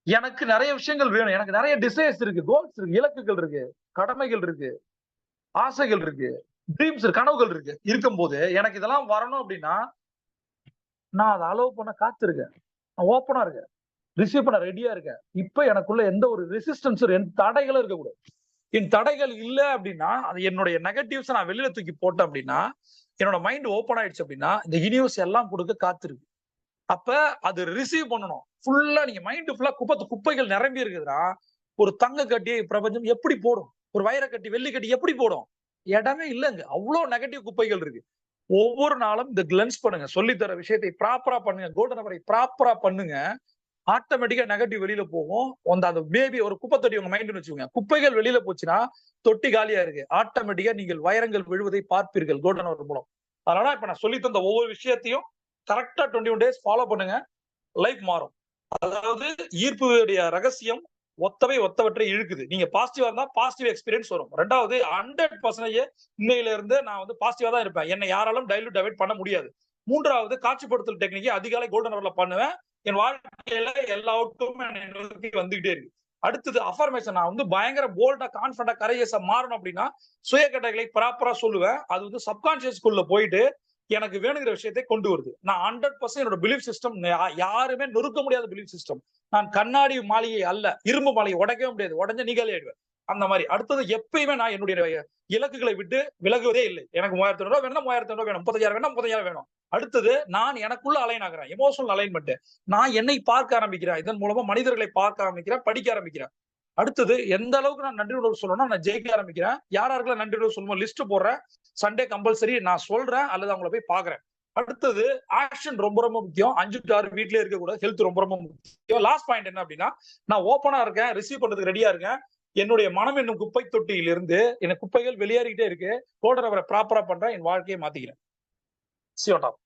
எனக்கு நிறைய விஷயங்கள் வேணும், எனக்கு நிறைய டிசைர்ஸ் இருக்கு, கோல்ஸ் இருக்கு, இலக்குகள் இருக்கு, கடமைகள் இருக்கு, ஆசைகள் இருக்கு, ட்ரீம்ஸ் இருக்கு, கனவுகள் இருக்கு. இருக்கும்போது எனக்கு இதெல்லாம் வரணும் அப்படின்னா நான் அதை அலோவ் பண்ண காத்திருக்கேன், நான் ஓப்பனா இருக்கேன், ரிசீவ் பண்ண ரெடியா இருக்கேன். இப்ப எனக்குள்ள எந்த ஒரு ரெசிஸ்டன்ஸும், எந்த தடைகளும் இருக்கக்கூடாது. என் தடைகள் இல்ல அப்படின்னா, அது என்னுடைய நெகட்டிவ்ஸ் நான் வெளியில தூக்கி போட்டேன் அப்படின்னா, என்னோட மைண்ட் ஓப்பன் ஆயிடுச்சு அப்படின்னா, இந்த யூனிவர்ஸ் எல்லாம் கொடுக்க காத்திருக்கு. அப்ப அது ரிசீவ் பண்ணணும். ஃபுல்லா நீங்க மைண்ட் ஃபுல்லா குப்பைகள் நிரம்பி இருக்குதுன்னா, ஒரு தங்க கட்டி பிரபஞ்சம் எப்படி போடும்? ஒரு வைர கட்டி, வெள்ளி கட்டி எப்படி போடும்? இடமே இல்லைங்க. அவ்வளவு நெகட்டிவ் குப்பைகள் இருக்கு. ஒவ்வொரு நாளும் இந்த கிளென்ஸ் பண்ணுங்க, சொல்லித்தர விஷயத்தை ப்ராப்பரா பண்ணுங்க, கோல்டன் ஹவரை ப்ராப்பரா பண்ணுங்க. ஆட்டோமேட்டிக்கா நெகட்டிவ் வெளியில போகும். அந்த பேபி ஒரு குப்பை தொட்டி உங்க மைண்ட் வச்சுக்கோங்க, குப்பைகள் வெளியில போச்சுன்னா தொட்டி காலியா இருக்கு, ஆட்டோமேட்டிக்கா நீங்கள் வைரங்கள் விழுவதை பார்ப்பீர்கள் கோல்டன் ஹவர் மூலம். அதனால இப்ப நான் சொல்லி தந்த ஒவ்வொரு விஷயத்தையும் கரெக்டா 21 days ஃபாலோ பண்ணுங்க, லைஃப் மாறும். அதாவது ஈர்ப்புடைய ரகசியம் ஒத்தவற்றை இழுக்குது. நீங்க பாசிட்டிவா இருந்தா பாசிட்டிவ் எக்ஸ்பீரியன்ஸ் வரும். 2வது 100% இன்னையில இருந்து நான் வந்து பாசிட்டிவா தான் இருப்பேன், என்னை யாராலும் டைவர்ட் பண்ண முடியாது. 3வது காட்சிப்படுத்தல் டெக்னிக்கை அதிகாலை கோல்டன் ஹவர்ல பண்ணுவேன், என் வாழ்க்கையில எல்லா அவுட்கமும் நோக்கி வந்துகிட்டே இருக்கு. அடுத்தது அஃபர்மேஷன், நான் வந்து பயங்கர போல்டா, கான்ஃபிடண்டா, கரேஜஸா மாறணும் அப்படின்னா சுய கட்டளைகளை ப்ராப்பரா சொல்லுவேன். அது வந்து சப்கான்சியஸ்குள்ள போயிட்டு எனக்கு வேணுங்கிற விஷயத்தை கொண்டு வருது. நான் 100% என்னோட பிலீஃப் சிஸ்டம் யாருமே நொறுக்க முடியாத பிலீஃப் சிஸ்டம். நான் கண்ணாடி மாளிகை அல்ல, இரும்பு மாளிகை உடைக்கவே முடியாது, உடஞ்ச நீகாலி ஆயிடுவேன். அந்த மாதிரி. அடுத்தது எப்பயுமே நான் என்னுடைய இலக்குகளை விட்டு விலகுவதே இல்லை. எனக்கு 3500 ரூபாய் வேணும், 3500 ரூபாய் வேணும், 35,000 வேணும், 35,000 வேணும். அடுத்தது நான் எனக்குள்ள அலைன் ஆகிறேன், எமோஷனல் அலைன்மெண்ட். நான் என்னை பார்க்க ஆரம்பிக்கிறேன், இதன் மூலமா மனிதர்களை பார்க்க ஆரம்பிக்கிறேன், படிக்க ஆரம்பிக்கிறேன். அடுத்தது எந்த அளவுக்கு நான் நன்றி உணர்வு சொல்லணும்னா நான் ஜெயிக்க ஆரம்பிக்கிறேன். யாராருக்கெல்லாம் நன்றி உணர்வு சொல்லணும் லிஸ்ட் போடுறேன், சண்டே கம்பல்சரி நான் சொல்றேன் அல்லது அவங்கள போய் பாக்குறேன். அடுத்தது ஆக்ஷன் ரொம்ப ரொம்ப முக்கியம். 5 to 6 வீட்லயே இருக்க கூடாது, ஹெல்த் ரொம்ப ரொம்ப முக்கியம். லாஸ்ட் பாயிண்ட் என்ன அப்படின்னா, நான் ஓப்பனா இருக்கேன், ரிசீவ் பண்றதுக்கு ரெடியா இருக்கேன். என்னுடைய மனம் என்னும் குப்பை தொட்டியில் இருந்து எனக்கு குப்பைகள் வெளியேறிக்கிட்டே இருக்கு. போடுறவரை ப்ராப்பரா பண்றேன், என் வாழ்க்கையை மாத்திக்கிறேன். See you on top.